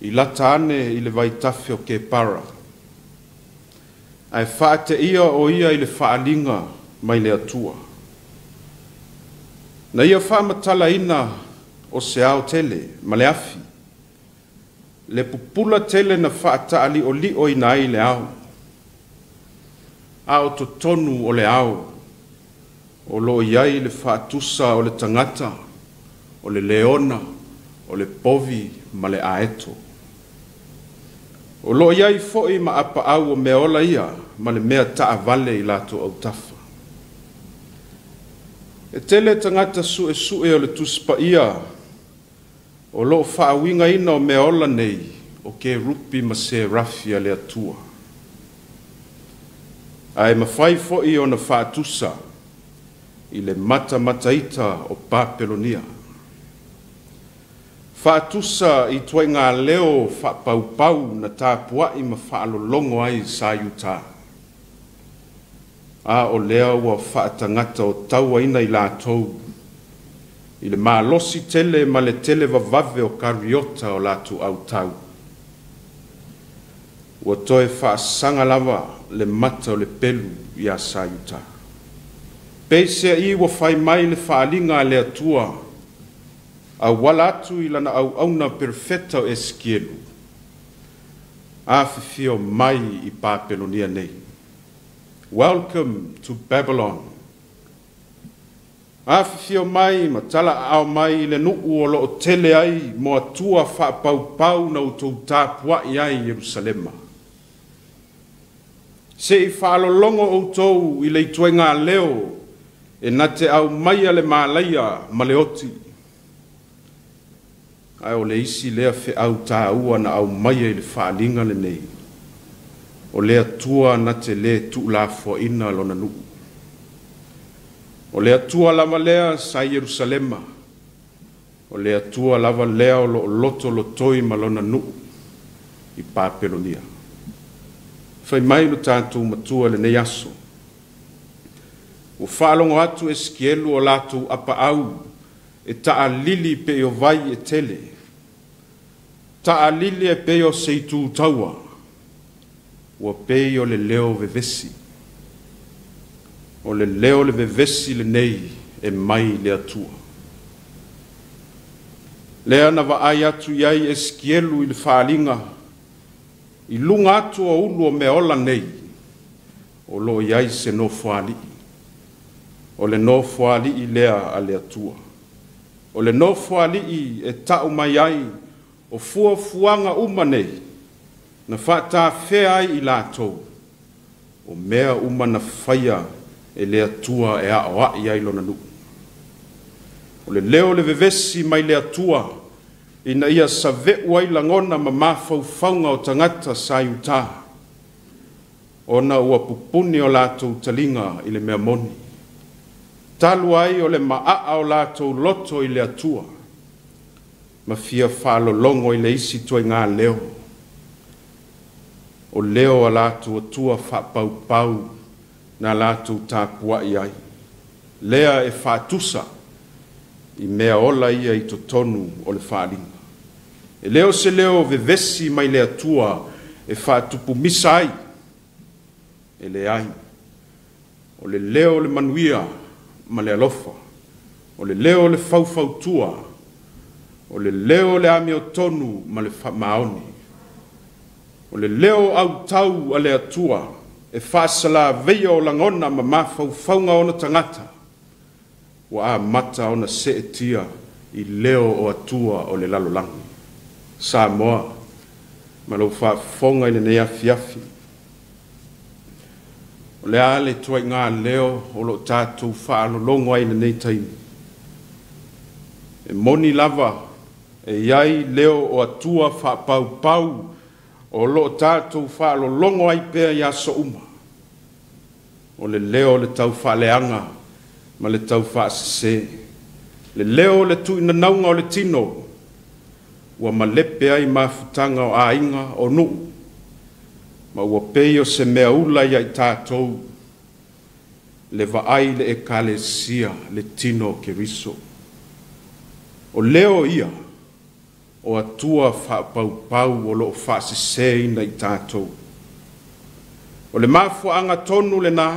E: I latane I le vaitafe o ke para. Ai whaate ia o ia I le whaalinga mai le atua. Na ia whaamatala ina o se ao tele, ma le afi. Le pupula tele na whaataali o li o ina I le ao. Ao to tonu o le ao. O lo iai le whaatusa o le tangata, o le leona, o le povi, ma le aeto. O lo iai foi ma apa au o meola ia, ma le mea taa vale I lato au tafa. E tele tangata sue o le tuspa ia, O lo whaawinga ina o mea ola nei, o ke rupi ma se rafia le atua. Ai mawhai fo'i o na whaatusa, i le mata mataita o Papelonia. Whaatusa i tuai ngā leo whapaupau na Tapuaiga ma whaalolongo ai sa Utah. A o lea ua whaatangata o taua ina i lātou, i le mālosi tele ma le tele vavave o kariota o lātou au tau. Ua toe whaasanga lava le mata o le pelu i a sa Utah. Peisea i ua whai mai le whaalinga le atua, a wala atu i lana au auna perfecta o eskielu. A whiwhio mai i Papelonia nei. Welcome to Babylon. A whiwhio mai ma tala au mai le nuu o lo o tele ai mo atua whapaupau na utou Tapuaiga ai Jerusalema. Se i whaalolongo o tou i le ituenga leo e nate au mai ale malaia ma le oti. Ai o le isi lea fe au tā ua na au mai i le whaalinga le nei. O lea tua nate le tu la fo ina lona nuu. O lea tua lava lea sa Jerusalema. O lea tua lava lea o lo loto lo toi ma lona nuu i Papelonia. Fai mai lo tātou matua le nei aso. O whaalongo atu eskielu o lātou apa au e taa lili pe o vai e tele. Taa lili e pe o seitu taua. Ua pe o le leo vevesi. O le leo le vevesi le nei e mai le atua. Lea na wa ai atu iai eskielu i le whaalinga. I lunga atu o ulu o me ola nei. O lo iai se no whaali. O le no whaali i lea a le atua. O le no whaali i e tau mai ai o fua fuanga uma nei. Na whata whea ai i lātou. O mea uma na whaia e le atua e a oa i ai lona nuu. O le leo le vevesi mai le atua ina ia sa ve'u ai langona ma mawhauwhaunga o tangata sa Utah. Ona ua pupuni o lātou talinga i le mea moni. Talu ai o le maa o lātou loto i le atua. Ma fia whaalolongo i le isi toi ngā leo. O leo a lātou atua whapaupau na lātou Tapuaiga ai. Lea e whaatusa i mea ola ia i totonu o le whaalinga. E leo se leo vevesi mai le atua e whaatupu misa ai. E le ai. O le leo le manuia ma le alofa. O le leo le faufautua. O le leo le ame o tonu ma le maoni. O le leo au tau a le atua e whaasala veia o langona ma mawhauwhaunga o na tangata. Wa a mata o na seetia i leo o atua o le lalolangi. Samoa, ma lo whaafonga i le nei Afiafi. O le ale tuai ngā leo o lo tātou whaalolongo ai le nei taimi. E moni lava e iai leo o atua whaapau o lo tātou whaalolongo ai pēr ia so uma. O le leo le tau whaaleanga ma le tau whaasese. Le leo le tu ina naunga o le tino. Ua malepe ai mafutanga o ainga o nuu. Ma ua pei o se mea ula ia i tātou. Le vaai le ekalesia le tino keriso. O leo ia. O atua whapaupau o lo whaasese ina i tātou. O le mafuanga tonu le nā.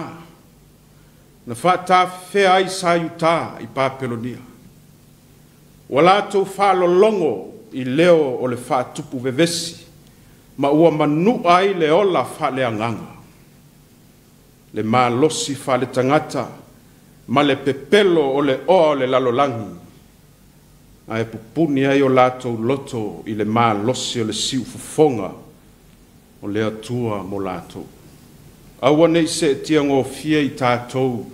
E: Na whata whea ai sa Utah i Papelonia. Wa lātou whaalolongo i leo o le whaatupu vevesi. Ma ua manu ai le ola whaaleanganga. Le mālosi whaale tangata. Ma le pepelo o le oa o le lalolangi. Ai pupuni ai o lātou loto i le mālosi o le siu fufonga. O le atua mo lātou. Aua nei se tia ngō fia i tātou.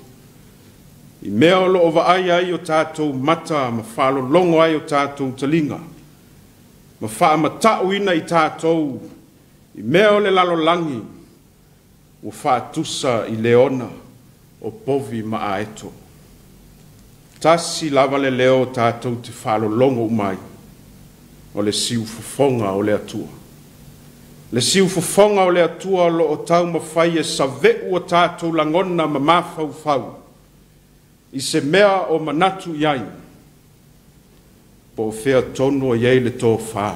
E: I mea o lo o vaai ai o tātou mata ma whaalolongo ai o tātou talinga. ma whaamatauina I tātou I mea o le lalolangi o whaatusa I leona o povi ma aeto. Tasi lava le leo tātou te whaalolongo umai o le siu fufonga o le atua. Le siu fufonga o le atua lo o tau mawhai e saveu o tātou langona ma mawhau whau. I se mea o manatu iai. Po whea tonu o iei le tō whā.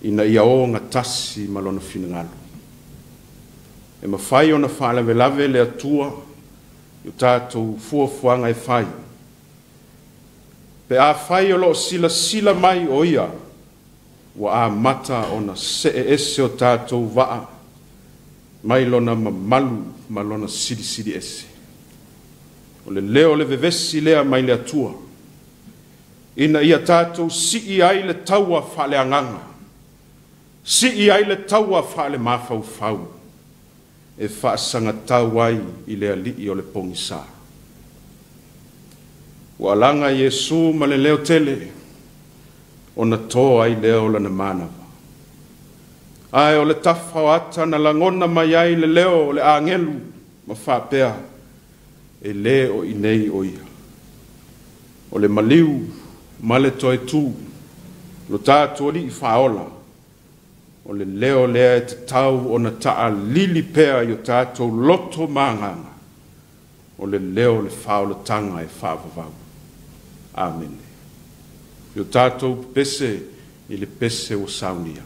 E: Ina ia o ngā tasi malona whinangalo. E mawhai o na whaalawe lave le atua I tātou fuafuanga e whai. Pe a whai o lo sila mai o ia, wa a mata o na se ese o tātou waa, mai lona mamalu ma lona sidi ese. O le leo le vevesi lea mai le atua, ina ia tātou si ai le taua whale anganga, si ai le taua whale mawhau whau, e whaasanga tauai I le alii o le pongisa. Wa alanga Yesu ma le leo tele, o na toa ai leo lana manawa. Ai o le tafa o ata na langona mai ai le leo o le angelu ma whapea, e le o inei o ia. O le maliu ma le toi tū, lo tātua li I whaola, o le leo lea te tau o na taa lili pea I o tātou loto manganga, o le leo le whaola tanga e whaavavau. Amen. I o tātou pese I le pese o saunia.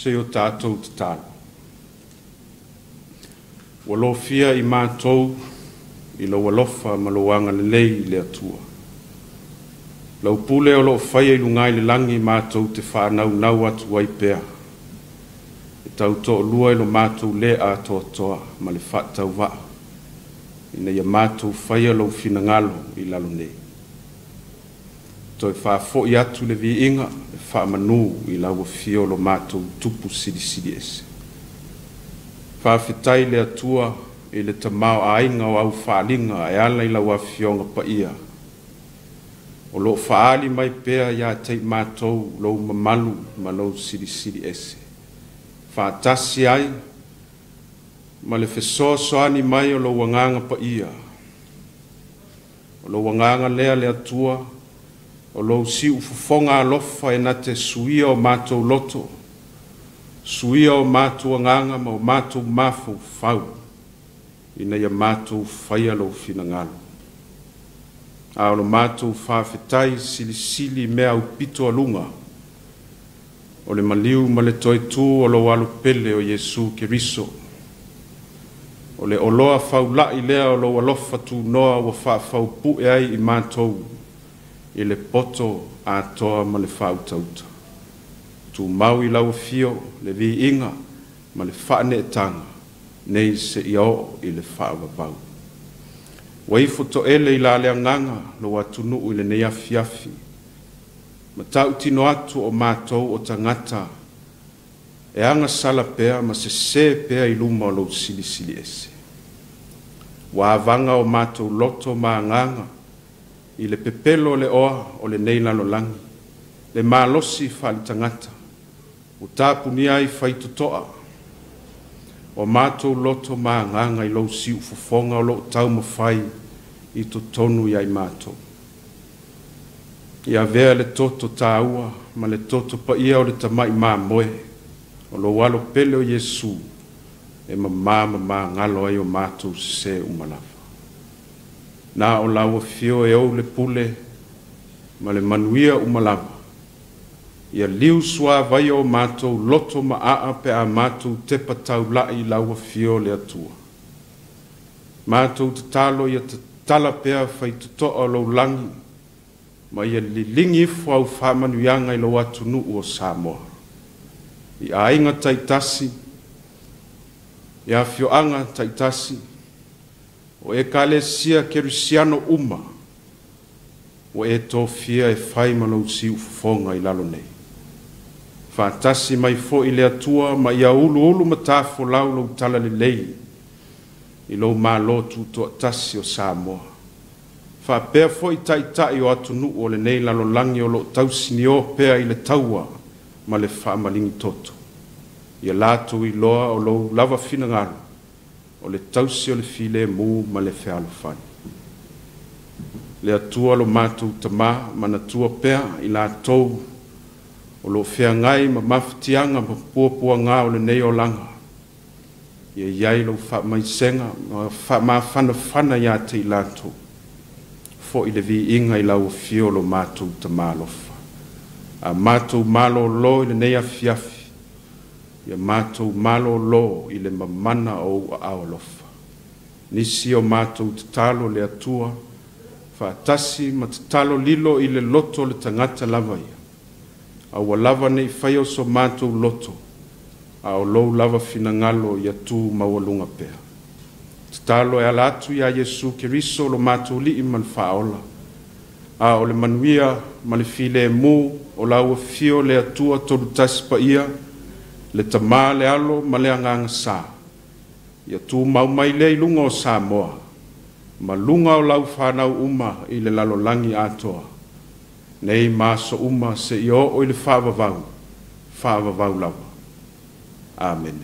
E: se o tātou te tālo. Walo fia I mātou I lo walofa ma lo wanga lelei le atua. Lau pule o lo whaia I lungai le langi mātou te whanau nau atu waipea. E tau to lua I lo mātou le a toa ma le whatau waa. Ina ia mātou whaia lo fina ngalo I lalo nei. Toi whafo I atu le vi inga, le whamanu I lau fio lo mātou tupu sidi ese. Whawhitai le atua I le tamau a inga o au whaalinga e ala I lau a fionga pa ia. O lo whaali mai pea ia tei mātou lo mamalu ma lo sidi ese. Whaatasi ai, ma le fesoa soani mai o lo wanganga pa ia. O lo wanganga lea le atua, o lo si ufufonga alofa e na te suia o mātou loto, suia o mātou anganga ma o mātou mafu fau, ina ia mātou whaia lo finangalo. A o lo mātou whawhetai sili mea upito alunga, o le maliu ma le toi tū o lo walu pele o Yesu Keriso, o le oloa faulai lea o lo walofa tū noa wa whawhau pu e ai I mātou, I le poto a toa ma le whautauta. Tu mau I lau fio le vi inga ma le whaane e tanga, nei se iao I le whaavavau. Waifo to ele I la lea nganga lo watunu I le nei afiafi. Ma tau tino atu o mātou o tangata, e anga sala pea ma se pea I luma o lo sili ese. Wa avanga o mātou loto ma nganga, I le pepelo le oa o le nei lalo langi, le malosi whali tangata, o tāpunia I whaitutoa, o mātou loto ma nganga I lau si ufofonga o lo tau mawhai I to tonu I mātou. Ia vea le toto tāua, ma le toto pa ia o le tamai mā moe, o lo walo pele o Yesu, e ma ngalo ai o mātou se umalafa. Na o lawa fio e au le pule, ma le manuia umalawa. Ia liu sua vai o mātou loto ma a pe a mātou te patau lai lawa fio le atua. Mātou te talo ia te tala pea fai tuto o lau langi, ma ia li lingi fua au whamanuianga I lo atunu o Samoa. I ainga taitasi, ia fioanga taitasi, o e kalesia kerusiano uma, o e tofia e whai malau si ufonga I lalo nei. Whaatasi mai fo I le atua, ma ia ulu matafo lau lau tala le lei, I lo malo tuto tasi o Samoa. Whapea fo I taitai o atunu o le nei lalo langi o lo tausini o pea I le taua, ma le whaamalingi toto. Ia lato I loa o lo lava finangalo, o le tausi o le file mu ma le fealo fai. Le atua lo mātou tama mana tua pea I la tou o lo fea ngai ma maftianga ma puapua ngā o le nei o langa. Ia iai lo wha mai senga ma whana ia te I la tou. Fo I le vi inga I lau fio lo mātou tama lofa. A mātou malo lo I le nei afiafi. Ia mātou malo lo I le mamana o aolofa. Nisi o mātou te talo le atua, whaatasi ma te talo lilo I le loto le tangata lava ia. A ua lava nei whaio so mātou loto, a o lou lava finangalo ia tū mawalunga pea. Te talo e ala atu ia Yesu Keriso lo mātou li I man whaola. A o le manuia ma le file mu o lau fio le atua toru taspa ia, le tama le alo ma le anganga sa. Ia tu mau mai le I lunga o Samoa, ma lunga o lau whanau uma I le lalo langi atoa. Nei maso uma se I o I le whaavavau lawa. Amen.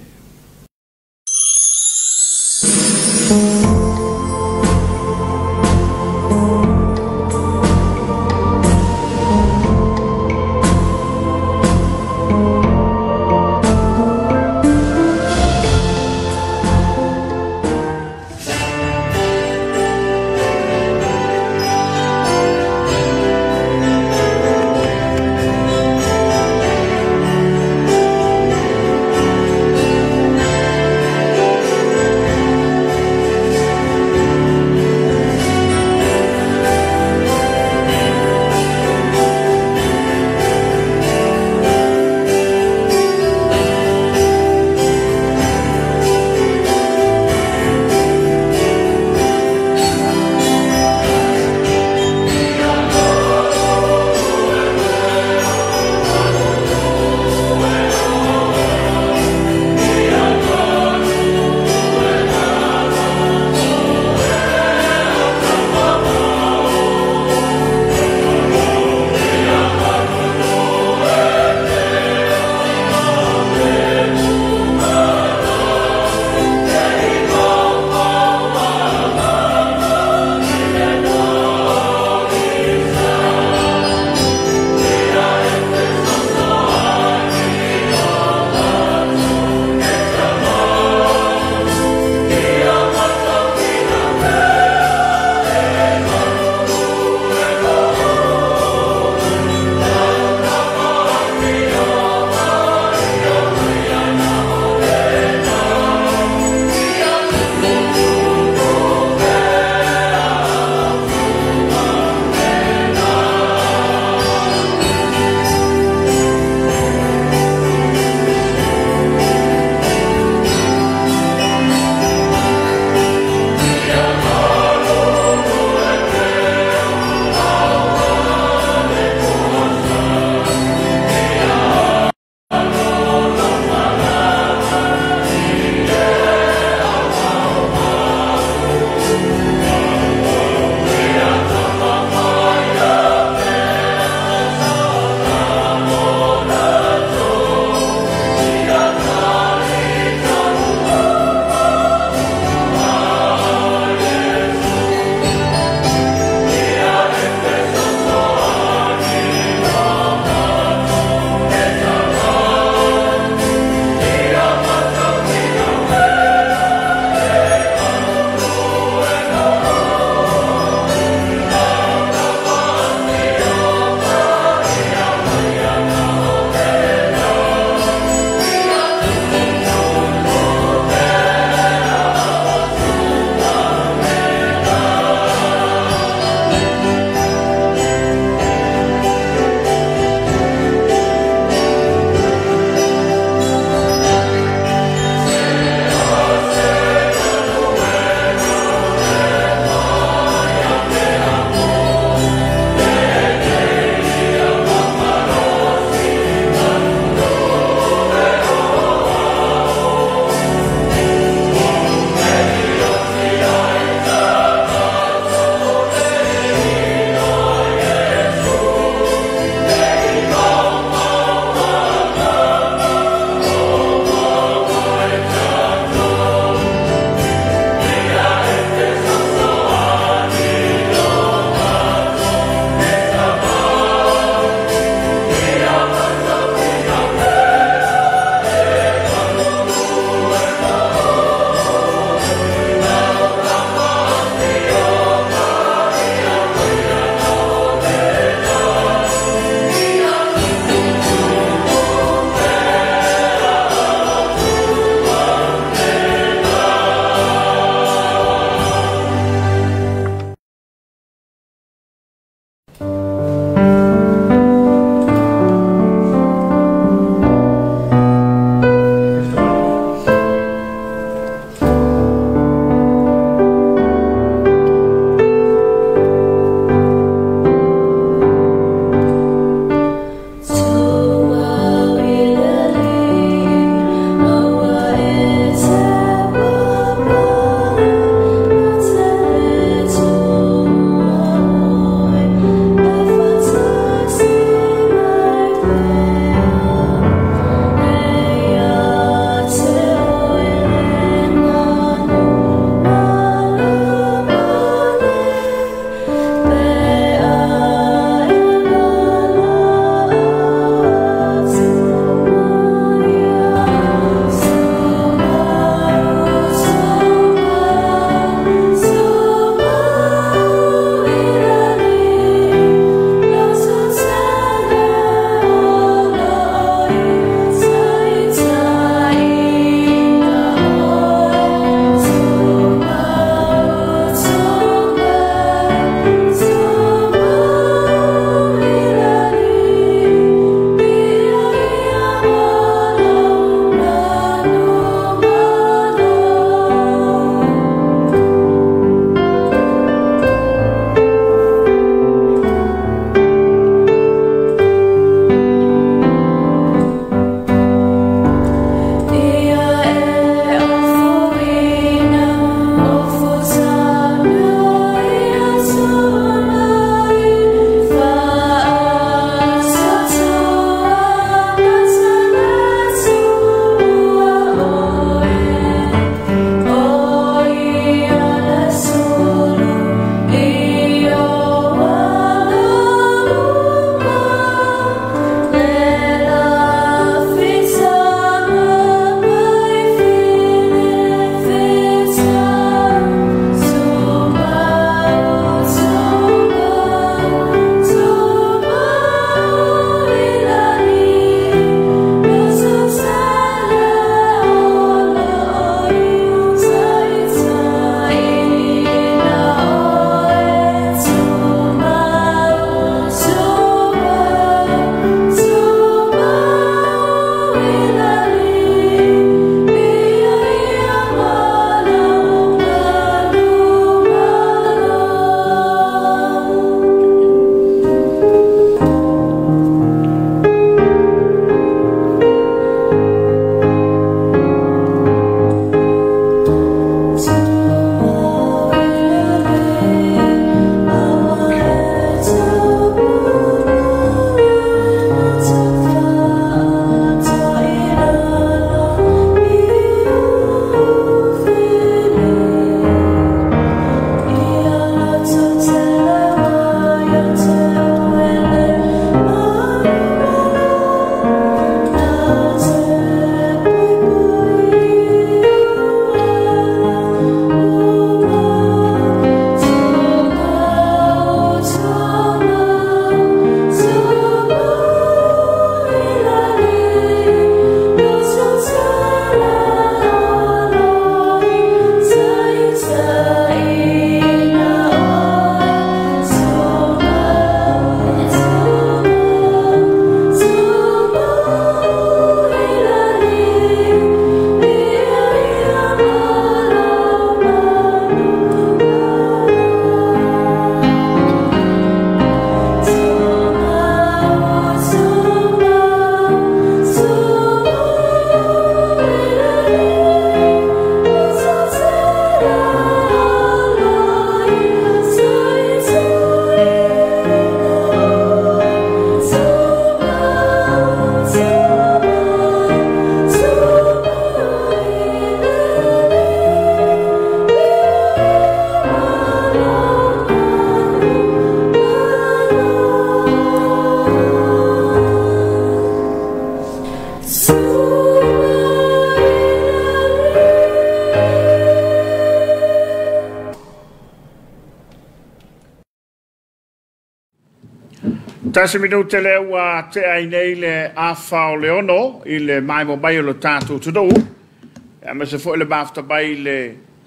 B: Tasi minu te leo wa te ainei le awhao leono i le mai mo mai o le tātou tudou. E me se fo le mafta bai le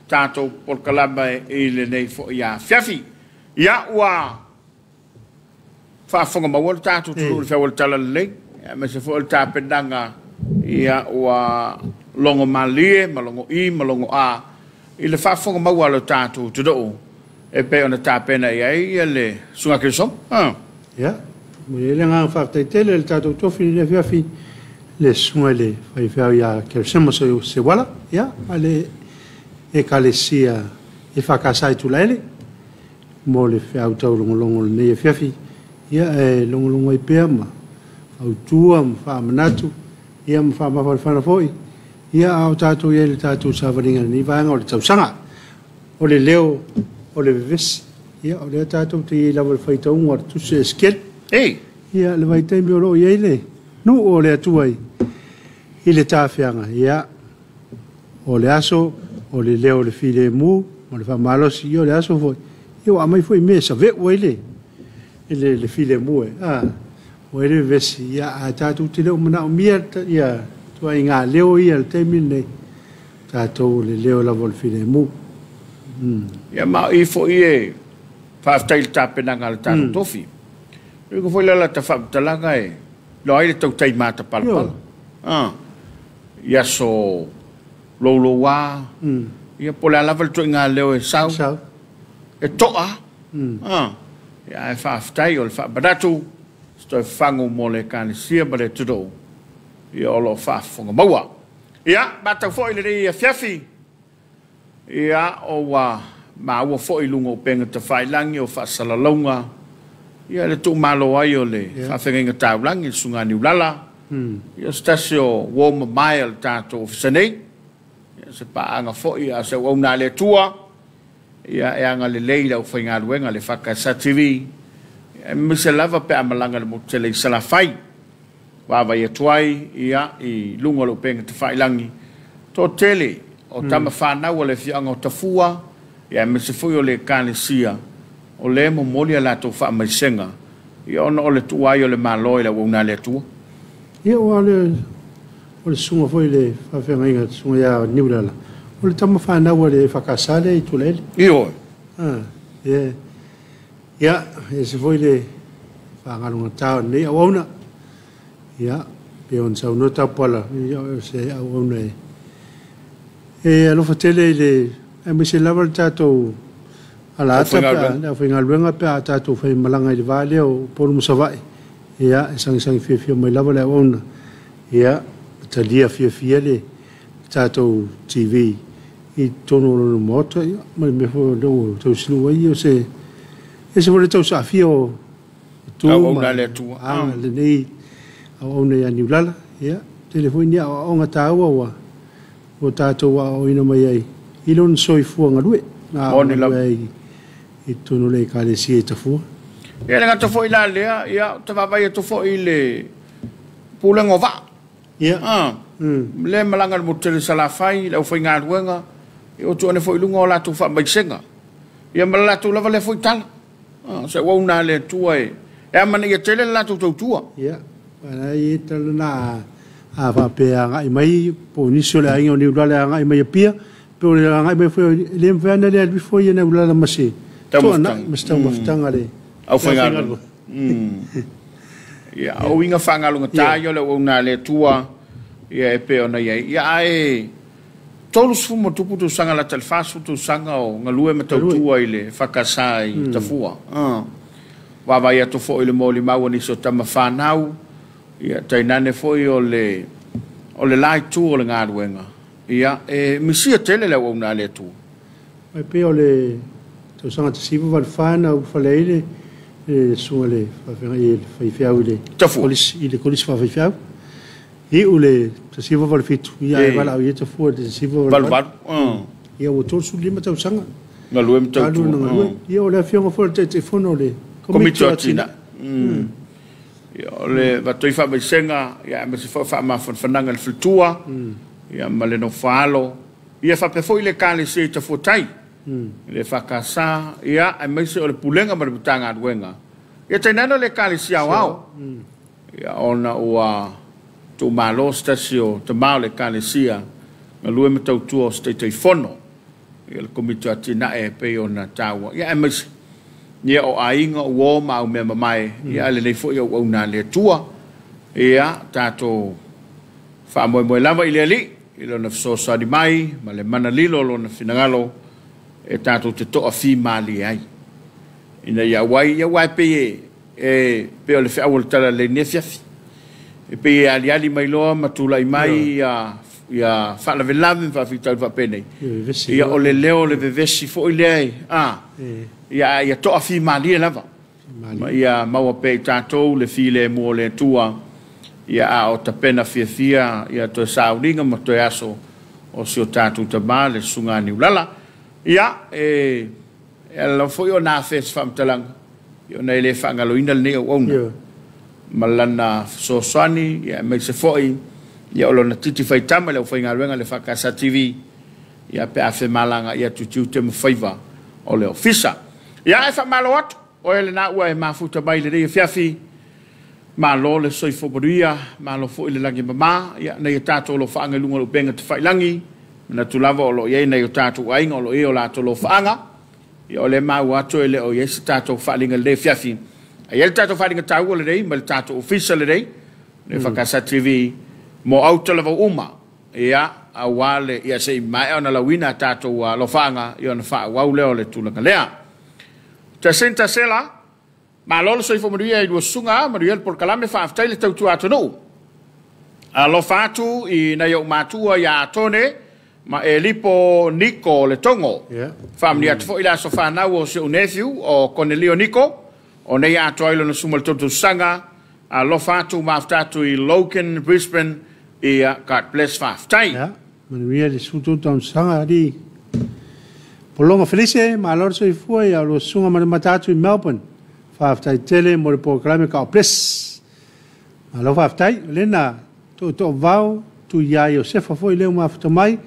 B: tātou polkalama i le nei fo i Afiafi. Ia ua whaafonga maua le tātou tudou le whiawal tala le lei. E me se fo le tāpenanga ia ua longo malie, malongo I, malongo A. I le whaafonga maua le tātou tudou. E pe ona tāpena i le sunga kirisong.
C: Ya, mui le ngā whakataitele le tātou tofi le Afiafi le sunga le whaiwhau ia kerisema se wala, ya, a le e kalesia e whakasai tulaele mo le whiau tau longolongo le nei Afiafi, ia e longolongo i pēr ma au tua ma whaamanatu, ia ma whaamawhana foi, ia au tātou ia le tātou sāwaringa ni vāenga o le tausanga, o le leo, o le vivesi, ia o le tātou te i lawa le whaitaunga tu se sket.
B: Ei!
C: Ia le waitai mi oro i eile. Nu o le atuai i le tāwhianga. Ia o le aso, o le leo le file mu, o le whamalosi i o le aso foi. Ia o amai foi me sa ve o eile. I le file mu e. O eile vesi. Ia a tātou te leo mana o mia. Ia tua i ngā leo i al teimi nei. Tātou le leo lawa le file mu.
B: Ia ma i fo i e whaaftai le tāpenanga le tātou tofi. I ko foi lala ta whaaptalanga e lo aile tau tai mata palapala. Ia so lolo wā. Ia pole alawa le tui ngā leo e sau. E toa. Ia e whaaftai o le whaabaratu. Stoi whangu mo le kānesia ma le tudou. Ia o lo whaafonga maua. Ia, matau fo i le rei Afiafi. Ia o wā maua fo i lunga o penga te whailangi o whaasalalonga. Ia le tu malo ai o le whawhenga taulangi sunga ni ulala. Ia stasi o woma mai al tātou ofisane. Ia se paanga fo i a se wauna le tua. Ia e anga le leila o whainga ruenga le EFKS TV. Ia mise lava pe amalanga le motele i salafai. Wawa ia tuai ia i lunga lo penga te whailangi. Tō tele o tama whanau le whianga o tafua. Ia mise fui o le kānesia. O le mo moli ala to fa mai senga ia ona o le tuai o le maloi la wona le tu
C: ia o le sunga foi le fa fenga inga sunga ia niulala o le tama fa na o le fakasale i tulele
B: io
C: ia e se foi le fa ngalunga tau nei ona ia pe on sa no tapala ia se ona e alo fatele le e mi se lava tato ala ata pe foi ngalwenga pe ata tu foi malanga i vale o por musavai ia sang fie mai lava le ona ia talia fie le tato TV i tono no moto mai me fo do to sinu ai se ese vole to sa fio tu
B: ma le tu
C: le nei ona ia niulala ia telefoni a onga taua wa o tato wa o ina mai ai ilon soifua ngalue na i tonu le kālesia i tafua.
B: Ia le ngata fo i la lea, ia te wapai atu fo i le pūlengo wā.
C: Ia.
B: Le malanga le motele salafai, le ufai ngā ruenga, i o tuane fo i lunga o latu wha maisenga. Ia malatu lava le fo i tala. Se wauna le tua e. E amana ia tele latu tau tua.
C: Ia. Wana i tala na a whapea ngai mai, po nisio le ainga o ni ulale a ngai mai a pia, pe o le ngai mai fo le mwhana le albi fo i na ulala masi. Tōna, mistau mawhitanga le.
B: Au whaingalu. Ia, au inga whangalunga tāio le wauna le tua. Ia e pe ona iai. Ia e tolu sumo tupu tu sanga la telfasu tu sanga o ngalue me tau tua i le whakasa i tafua. Wawa ia to fo i le mōli maua niso tama whanau. Ia tainane fo i o le lai tu o le ngā ruenga. Ia e misia tele le wauna le tua.
C: Mai pe o le to sanga te siva wal whana u whaleile sunga le whawhenga i le whaiwhiau i le kolis whawhiau i u le te siva wal fitu i a e wala au i e te fua te siva wal wal i a o tōsu lima tau sanga
B: nga luem tau tu
C: i a o le whionga fua te whono le
B: Komiti Faamisionare i a o le watoi whamaisenga i a me se whamawhananga le whitua i a ma le no whaalo i a whapefo i le kāle se i te fuatai le whakasa ia e maise o le pulenga ma le putanga aduenga Ia tainana le kalisia wao. Ia ona ua tu malo stasio te mau le kalisia na lue me tautua o stei fono. Ia le komiti atina e pe ona taua. Ia e masi. Ia o ainga uo mau mea mamai. Ia le nei fo ia au na le tua. Ia tato wha moe lava i le ali. Ilo na fisosa di mai. Ma le mana lilo lo na finangalo. E tato te toa fi mali ai. Ina ia wai pe e pe o le wha awal tala le nefiafi. E pe ali mai loa matula i mai ia wha la velave wha fitau wha pene. Ia o le leo le vevesi fo i le ai. Ia toa fi mali e lava. Ia maua pe tatou le fi le mua le tua. Ia a o tapena fia ia to sauringa ma to aso o si o tatou tama le sunga ni ulala. Ia la foi ona fes fam talang. Ia nei le fa ngaloina le ne o ona. Malana so sani ia me se foi ia o na titi fai tama le foi ngaluenga le fakasa TV. Ia pe afe malanga ia tutu te mfaiva o le ofisa. Ia e fa malo atu o ele na ua e mafuta mai le rei Afiafi. Malo le soifoboria, malo fo ile langi mama, ia nei tato lo faanga lunga lo benga te fai langi. Na tulava o lo ye nei tato ainga o lo e o lato lo faanga. Ia o le mau ato ele o yes tato falinga le Afiafi. Ia le tato falinga tau le rei, ma le tato ofisa le rei. Le fakasa TV mo auto lava uma. Ia a wale ia sei mai ona la wina tato lo faanga ia na fa wa le o le tulanga lea. Ta senta sela ma lolo so ifo maria i sunga maria por kalame fa aftai le tautu atu no. A lo fatu i na yo matua ya tone ma e lipo Nico le tongo. Family atu fo ila so fa na o se nephew o Cornelio Nico o ne ya toilo na sumal tutu sanga a lo fatu ma aftatu i Logan Brisbane i God bless fa aftai.
C: Maria le sutu ton sanga di polonga felice ma lolo so ifo ya lo sunga matatu i Melbourne. Faftai tele mo le programa ka ples. Alo faftai lena to vau tu ya yo se fa foi le uma fta mai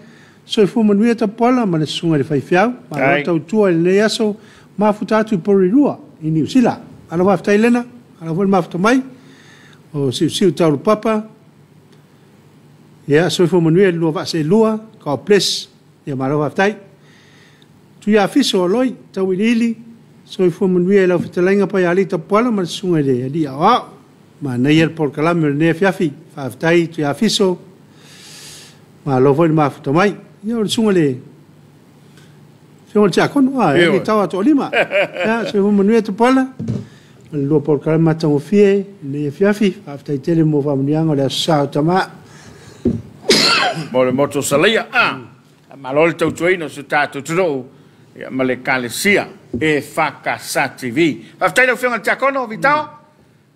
C: so fu mo nueta pola ma le sunga le fai fiau ma to tu le yaso ma futa tu por rua in New Zealand. Alo faftai lena alo vol ma fta mai o si tau papa ya so fu mo nueta lo va se lua ka ples ya ma lo faftai tu ya fiso loi tau ili so i fo manuia la fitalenga pa ya lita pola ma sunga de dia wa ma nei por kalame ne Afiafi fa aftai tu ya fiso ma lo foi ma fto mai ia o sunga le fo cha kon wa e tawa to lima ya so fo manuia to pola lo por kalama tau fie ne Afiafi fa aftai tele mo fa mnianga le sa tama
B: mo le moto salia ma lo tau tuino so tato tro ia ma le kalesia EFKS TV. Aftai le fianga takono vitao.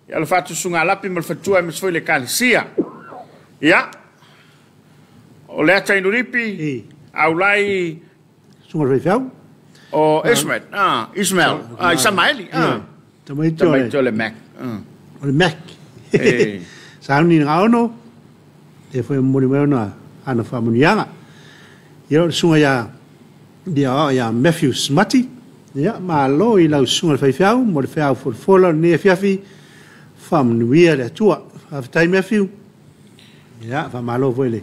B: Ia lo fatu sunga lapi mal fatua me foi le kalesia. Ia. O le ata inuripi. Au lai
C: sunga refiau.
B: O Ismail. Ismail. Ismaili. Tamai le Mac.
C: O le Mac. Sauni ngaono. E foi mo le na ana famunianga. Ia sunga ya dia ya Matthew Smati. Ya ma lo i lau sunga fai fiau mo le fiau fola ne Afiafi fam nuia le tua aftai Matthew ya fa malo voile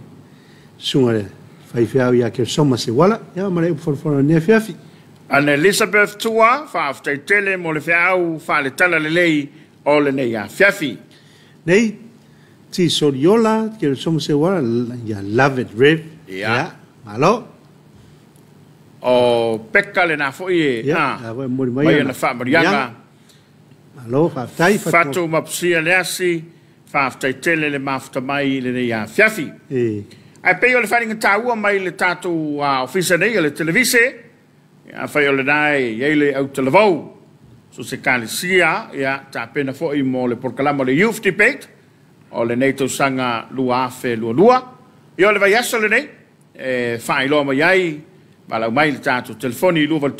C: sunga le fai fiau ya ke soma se wala ya ma le fola ne Afiafi
B: an Elizabeth tua fa aftai tele mo le fiau fa le tala le lei o le ne ya Afiafi
C: nei ti soriola ke soma se wala ya love it rev ya malo
B: o peka le na foi mai na fa marianga
C: alo fa tai
B: fatu mapsia le asi fa tai tele le mafta mai le ya Afiafi ai pe yo le faringa tau mai le tatu ofisa nei le televise ya fa yo le dai ye le au televou so se kalesia ya ta pena foi mo le por kalamo le youth debate o le neto sanga lua fe lua yo le vai aso le nei fa ilo mai Malau mai le tato telefoni lua val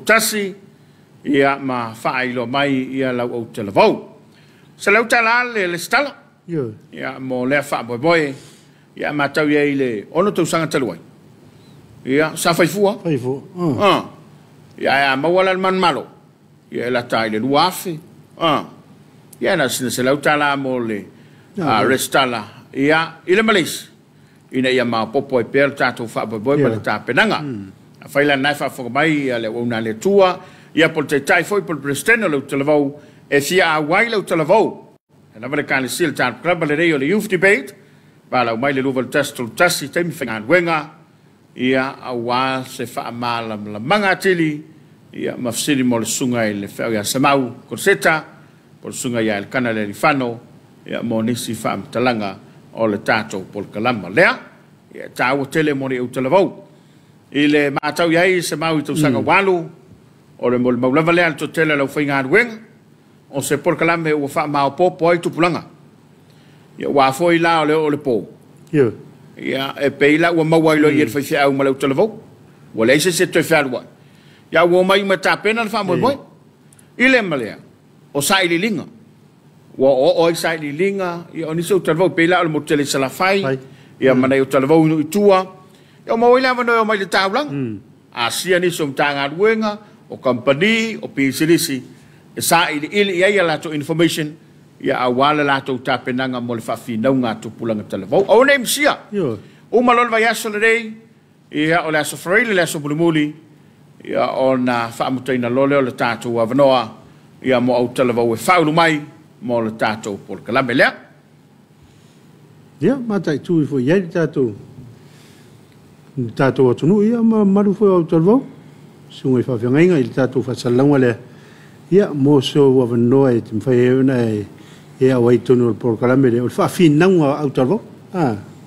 B: tasi ia ma whailo mai ia lau au televou. Se lau tala le stala. Ia mo lea wha boi ia ma tau ia le ono tau sanga taluai. Ia sa faifua.
C: Faifua.
B: Ia ia mawala man malo. Ia la tai le luafe. Ia na sina se lau tala mo le restala. Ia, ile malis. Ina ia ma popo e pēr tātou whaapaboi pa le tā penanga. A whaila nai whaafokamai ia le wauna le tua. Ia pol te tai foi pol presteno lau talavau. E fia a wai lau talavau. E na vale kāne sil tātou klaba le rei o le youth debate. Pa lau mai le luva le tastol tasi teimi whengan wenga. Ia a wā se whaamala la manga tili. Ia mafsiri mo le sunga i le whao ia Samau Korseta. Pol sunga ia le kana le rifano. Ia mo nisi whaamtalanga o le tātou pol kalama lea. Ia tāua tele mo le utalavau. I le mātau iai se mau i tau sanga walu. O le mo le maulava lea le to tele lau whainga aduenga. O se pol kalama e ua wha mao popo ai tupulanga. Ia wafoi la o le po. Ia e peila ua maua ilo i e whaiwhia au ma le utalavau. Ua leise se toi whaarua. Ia ua mai ma tāpena le wha moi. I le malea. O sa ili linga. Wa o i sai linga ia oni so talvo pela al motele sala fai ia mana o talvo no itua ia mo ila no mai le taulang a sia ni so tanga ruenga o company o pisilisi e sa ili ia la to information ia awala la to tapenanga mo le fafi no nga to pulanga talvo o nem sia o malol vai aso le rei ia o la so freile la so bulumuli ia ona fa mutaina lole o le tatu avanoa ia mo au talvo e faulu mai mo le tātou por kalame lea.
C: Ia, matai tui fo iai tātou. Tātou atunu, ia, maru fo au talvau. Sunga i whawhiangainga i tātou whasalanga lea. Ia, mo so wawanoa e timwhai euna e awai tonu o por kalame lea. O le whawhinanga au talvau.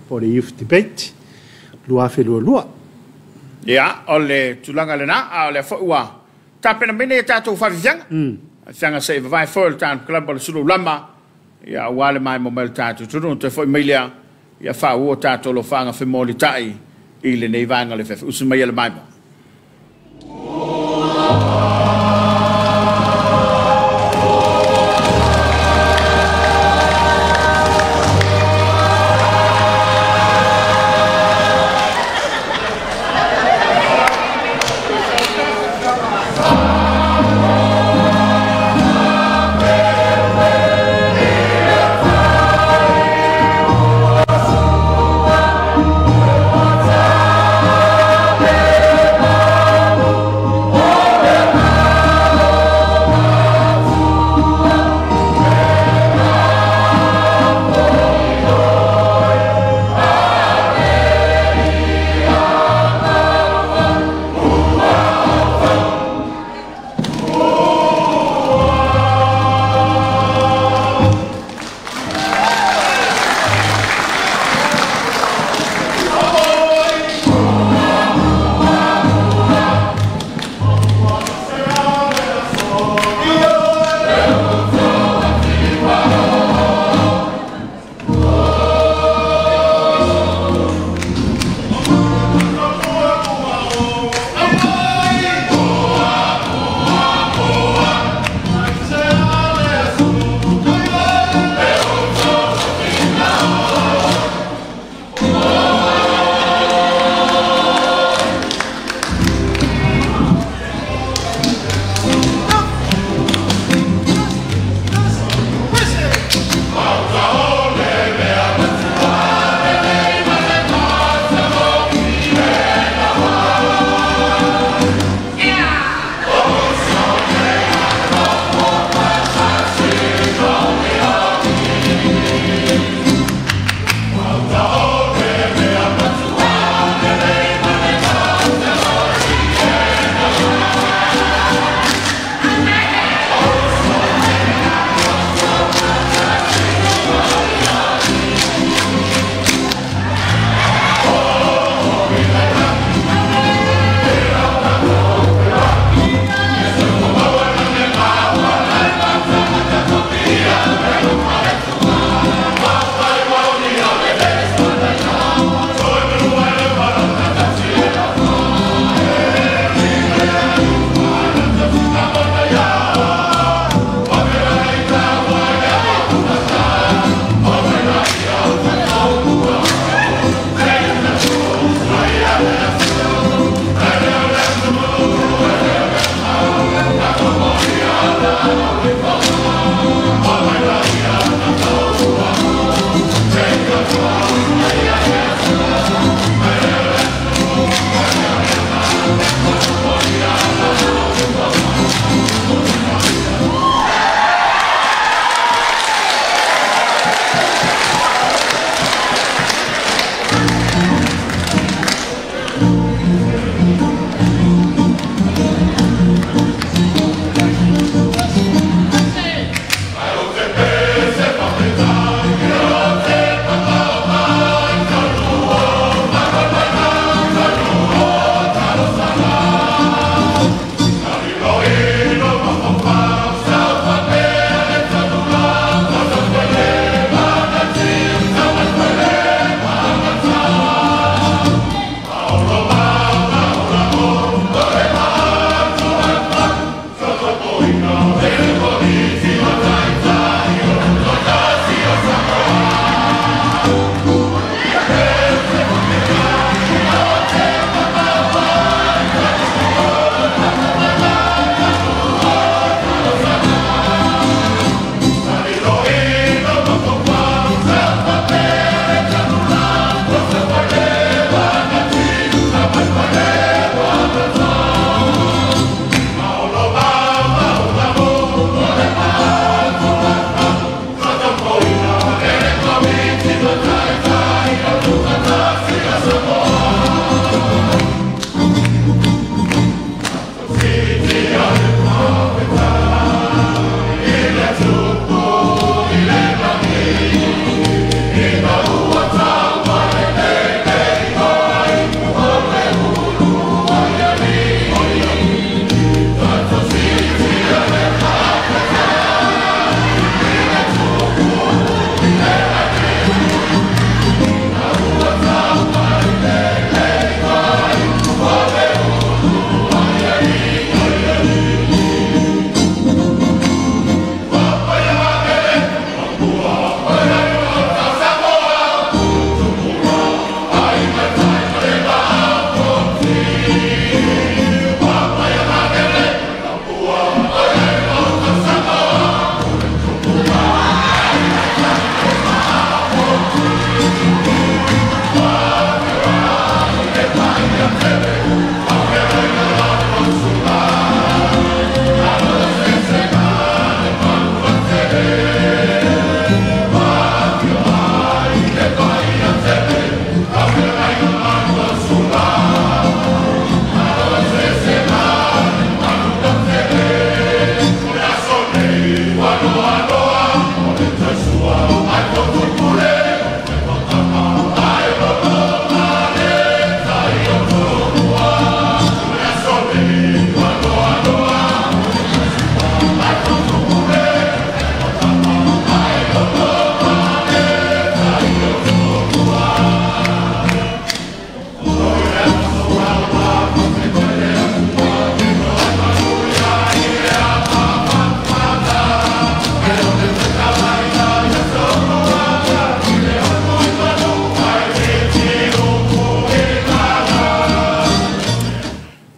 C: Po le youth debate. Lua lua.
B: Ia, o le tulanga le na, o le whaua. Tāpena mene e tātou whawhianga. Fianga se vai for tan club le Suluaulama ia wale mai mo mel tatu tu te foi melia ia fa o tatu lo fanga fe moli tai ile nei vanga le fe usu mai le mai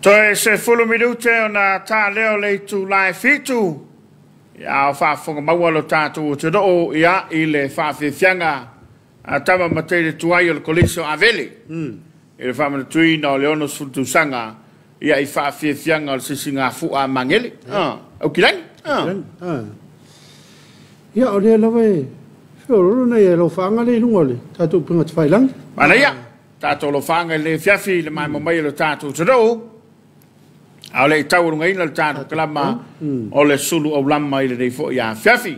B: Toi se fulu minute o na tā leo le tu lai fitu. Ia o whaafonga maua lo tātou o te roo ia i le whaafefianga a tama mateire tuai o le kolisio Aveli. I le whamana tuina o le ono sultusanga ia i whaafefianga o le sisinga fua mangeli. Au kilangi?
C: Ia o le lawa e whiororo nei e lo whaanga le lunga le tātou pinga te whailangi.
B: Mana ia, tātou lo whaanga le fiafi le mai mamai lo tātou te roo. A le taurunga ina le tātou kalama o le Suluaulama i le rei fo ia Afiafi.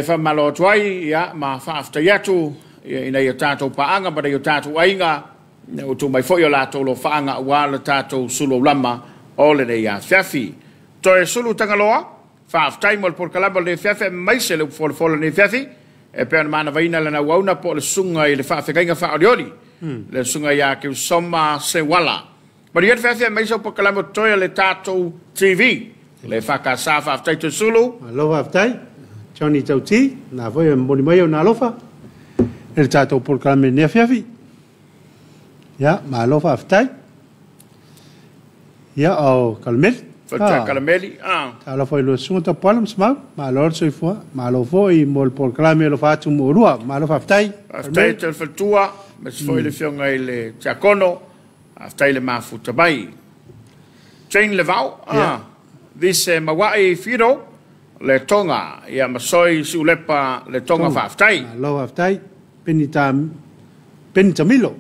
B: Whamalo tuai ia ma whaafta iatu ina i o tātou paanga ma i o tātou ainga o tu mai fo i o lātou lo whaanga ua le tātou Suluaulama o le rei Afiafi. Toi sulu tangaloa, whaaftai mo le por kalama le Afiafi mai se le ufola le Afiafi e pēna mana vaina le na wauna po le sunga i le whaafekainga whaoriori le sunga ia ke usoma se wala. Ma di whawhia mai sau pakalamo toia le tātou TV. Le whakasa whaftai te sulu.
C: Alofa whaftai, Johnny Tauti, nā voi e moni mai o nā alofa. E le tātou pakalamo nea whiawhi. Ia, ma alofa whaftai. Ia, o Kalameli.
B: Whata Kalameli.
C: Tā alofa i lo sunga tapuala msamau. Ma alofa soifua. Ma alofa i mo le pakalamo alofa atu mo urua. Ma alofa whaftai.
B: Whaftai te whatua. Mesi foi le whionga i le tiakono. Aftai le mafuta mai. Jane le vau. Vise mawai whiro le tonga. Ia masoi si ulepa le tonga whaaftai.
C: Alo whaaftai. Peni tamilo.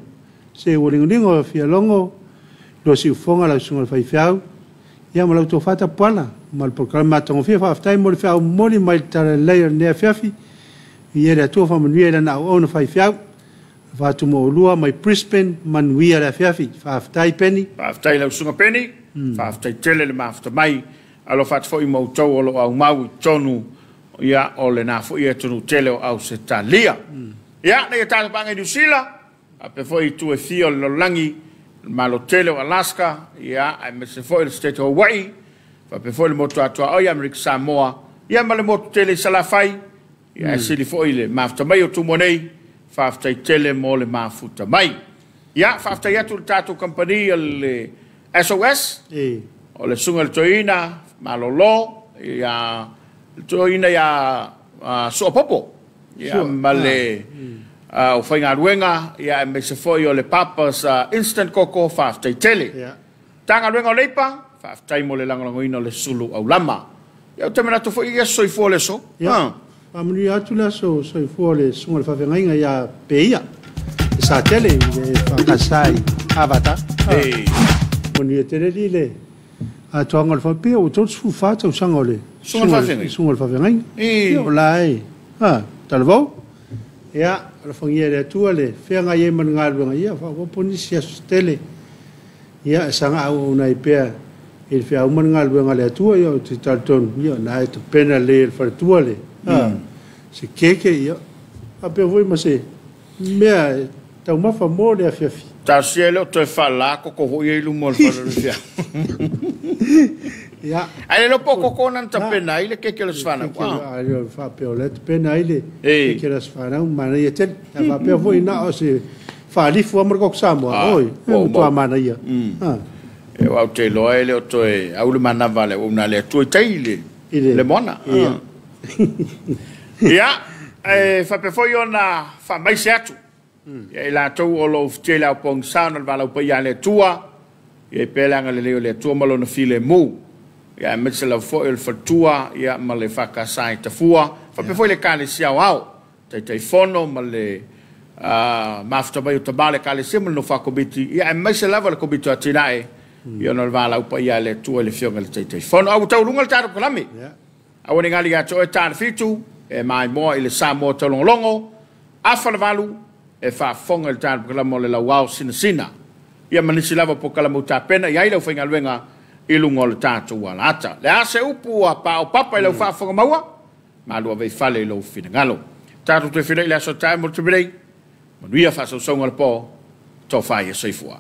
C: Se uringo fia longo. Lo si ufonga la sunga fai fiau. Ia malau tō whata puana. Mal programa tonga fia whaaftai. Mori fiau mori mai tara leia nea fiafi. Ia rea tua whamanuia la na ona fai fiau. Vatu mo lua mai Brisbane manuia la fiafi whaaftai peni.
B: Whaaftai lau sunga peni. Whaaftai tele le mafuta mai. Alo whaat fo i mautou olo au mau i tonu. Ia o le nā fo i tonu tele o au se talia. Ia nei tātou panga i New Zealand. A pe fo i tu e fio le lolangi. Ma lo tele o Alaska. Ia ai me se fo i le state o Hawaii. Fa pe fo i le motu atua o Missionary Samoa. Ia ma le motu tele salafai. Ia e sili fo i le mafuta mai o tumonei. Whaaftai tele mo le mafuta mai. Ia, whaaftai atu le tātou company o le SOS. O le sunga le toina, malolo. Ia, le toina ia soapopo. Ia, ma le o whainga ruenga. Ia, me se foi o le papas instant koko whaaftai tele. Tanga ruenga o leipa, whaaftai mo le langalangoina o le Suluaulama. Ia, o te mena tu foi ia soifo le so.
C: Ia. Pamuni atu la so i fuole sunga le whawhengainga ia peia. Sa tele le whakasai avata. Muni e tere li le atuanga le whapea o tōtu sfu whātau sanga o le sunga le whawhengainga. Ia o lai. Talavau. Ia, la whangia le atua le whenga ie man ngā ruanga ia whakoponi si asu tele. Ia sanga au una i pea i le whea uman ngā ruanga le atua ia o te taltonu. Ia na e te pena le wharetua le. Se keke ia a pe voi ma se mea tau mafa mo le Afiafi
B: ta siele o te whala koko hoi e ilu mo le whala rifia
C: ia
B: ai le poko kona ta pena ile keke le svana
C: ai le fa pe o le pena ile keke le svana mana ia ten ta fa pe voi na o se fa li fu amor kok Samoa oi to mana ia
B: e au te loe le o toe au le mana vale o na le tu teile le mona Ia, fa pe foi ona fa mai se atu. Ia la tau o lo ftela o pong sound al vala o ia le tua. Ia pelanga le leo le tua malo na file mu. Ia metsa la foi el fatua ia ma le faka sai te fua. Fa pe foi le kale sia au. Te fono ma le mafta mai o tabale kale sia no fa komiti. Ia metsa la vala komiti atinae. Ia no vala o ia le tua le fionga le te fono au tau lunga taru kolami. A wani ngali ato e tāna fitu, e mai moa i le Samoa talongolongo, a whanavalu, e whaafonga i tāna pakalamo le lauau sina. Ia manisi lava po kalamo tā pena, ia ilau whainga luenga i lungo le tātou wala ata. Le ase upu a pa o papa i lau whaafonga maua, ma lua vei fale i lau whina ngalo. Tātou te whina i le aso tāi mo te birei, manuia whaasau songa le po, tō whai e seifua.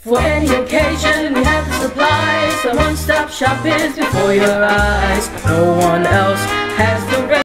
F: For any occasion, we have the supplies. So one-stop shop is before your eyes. No one else has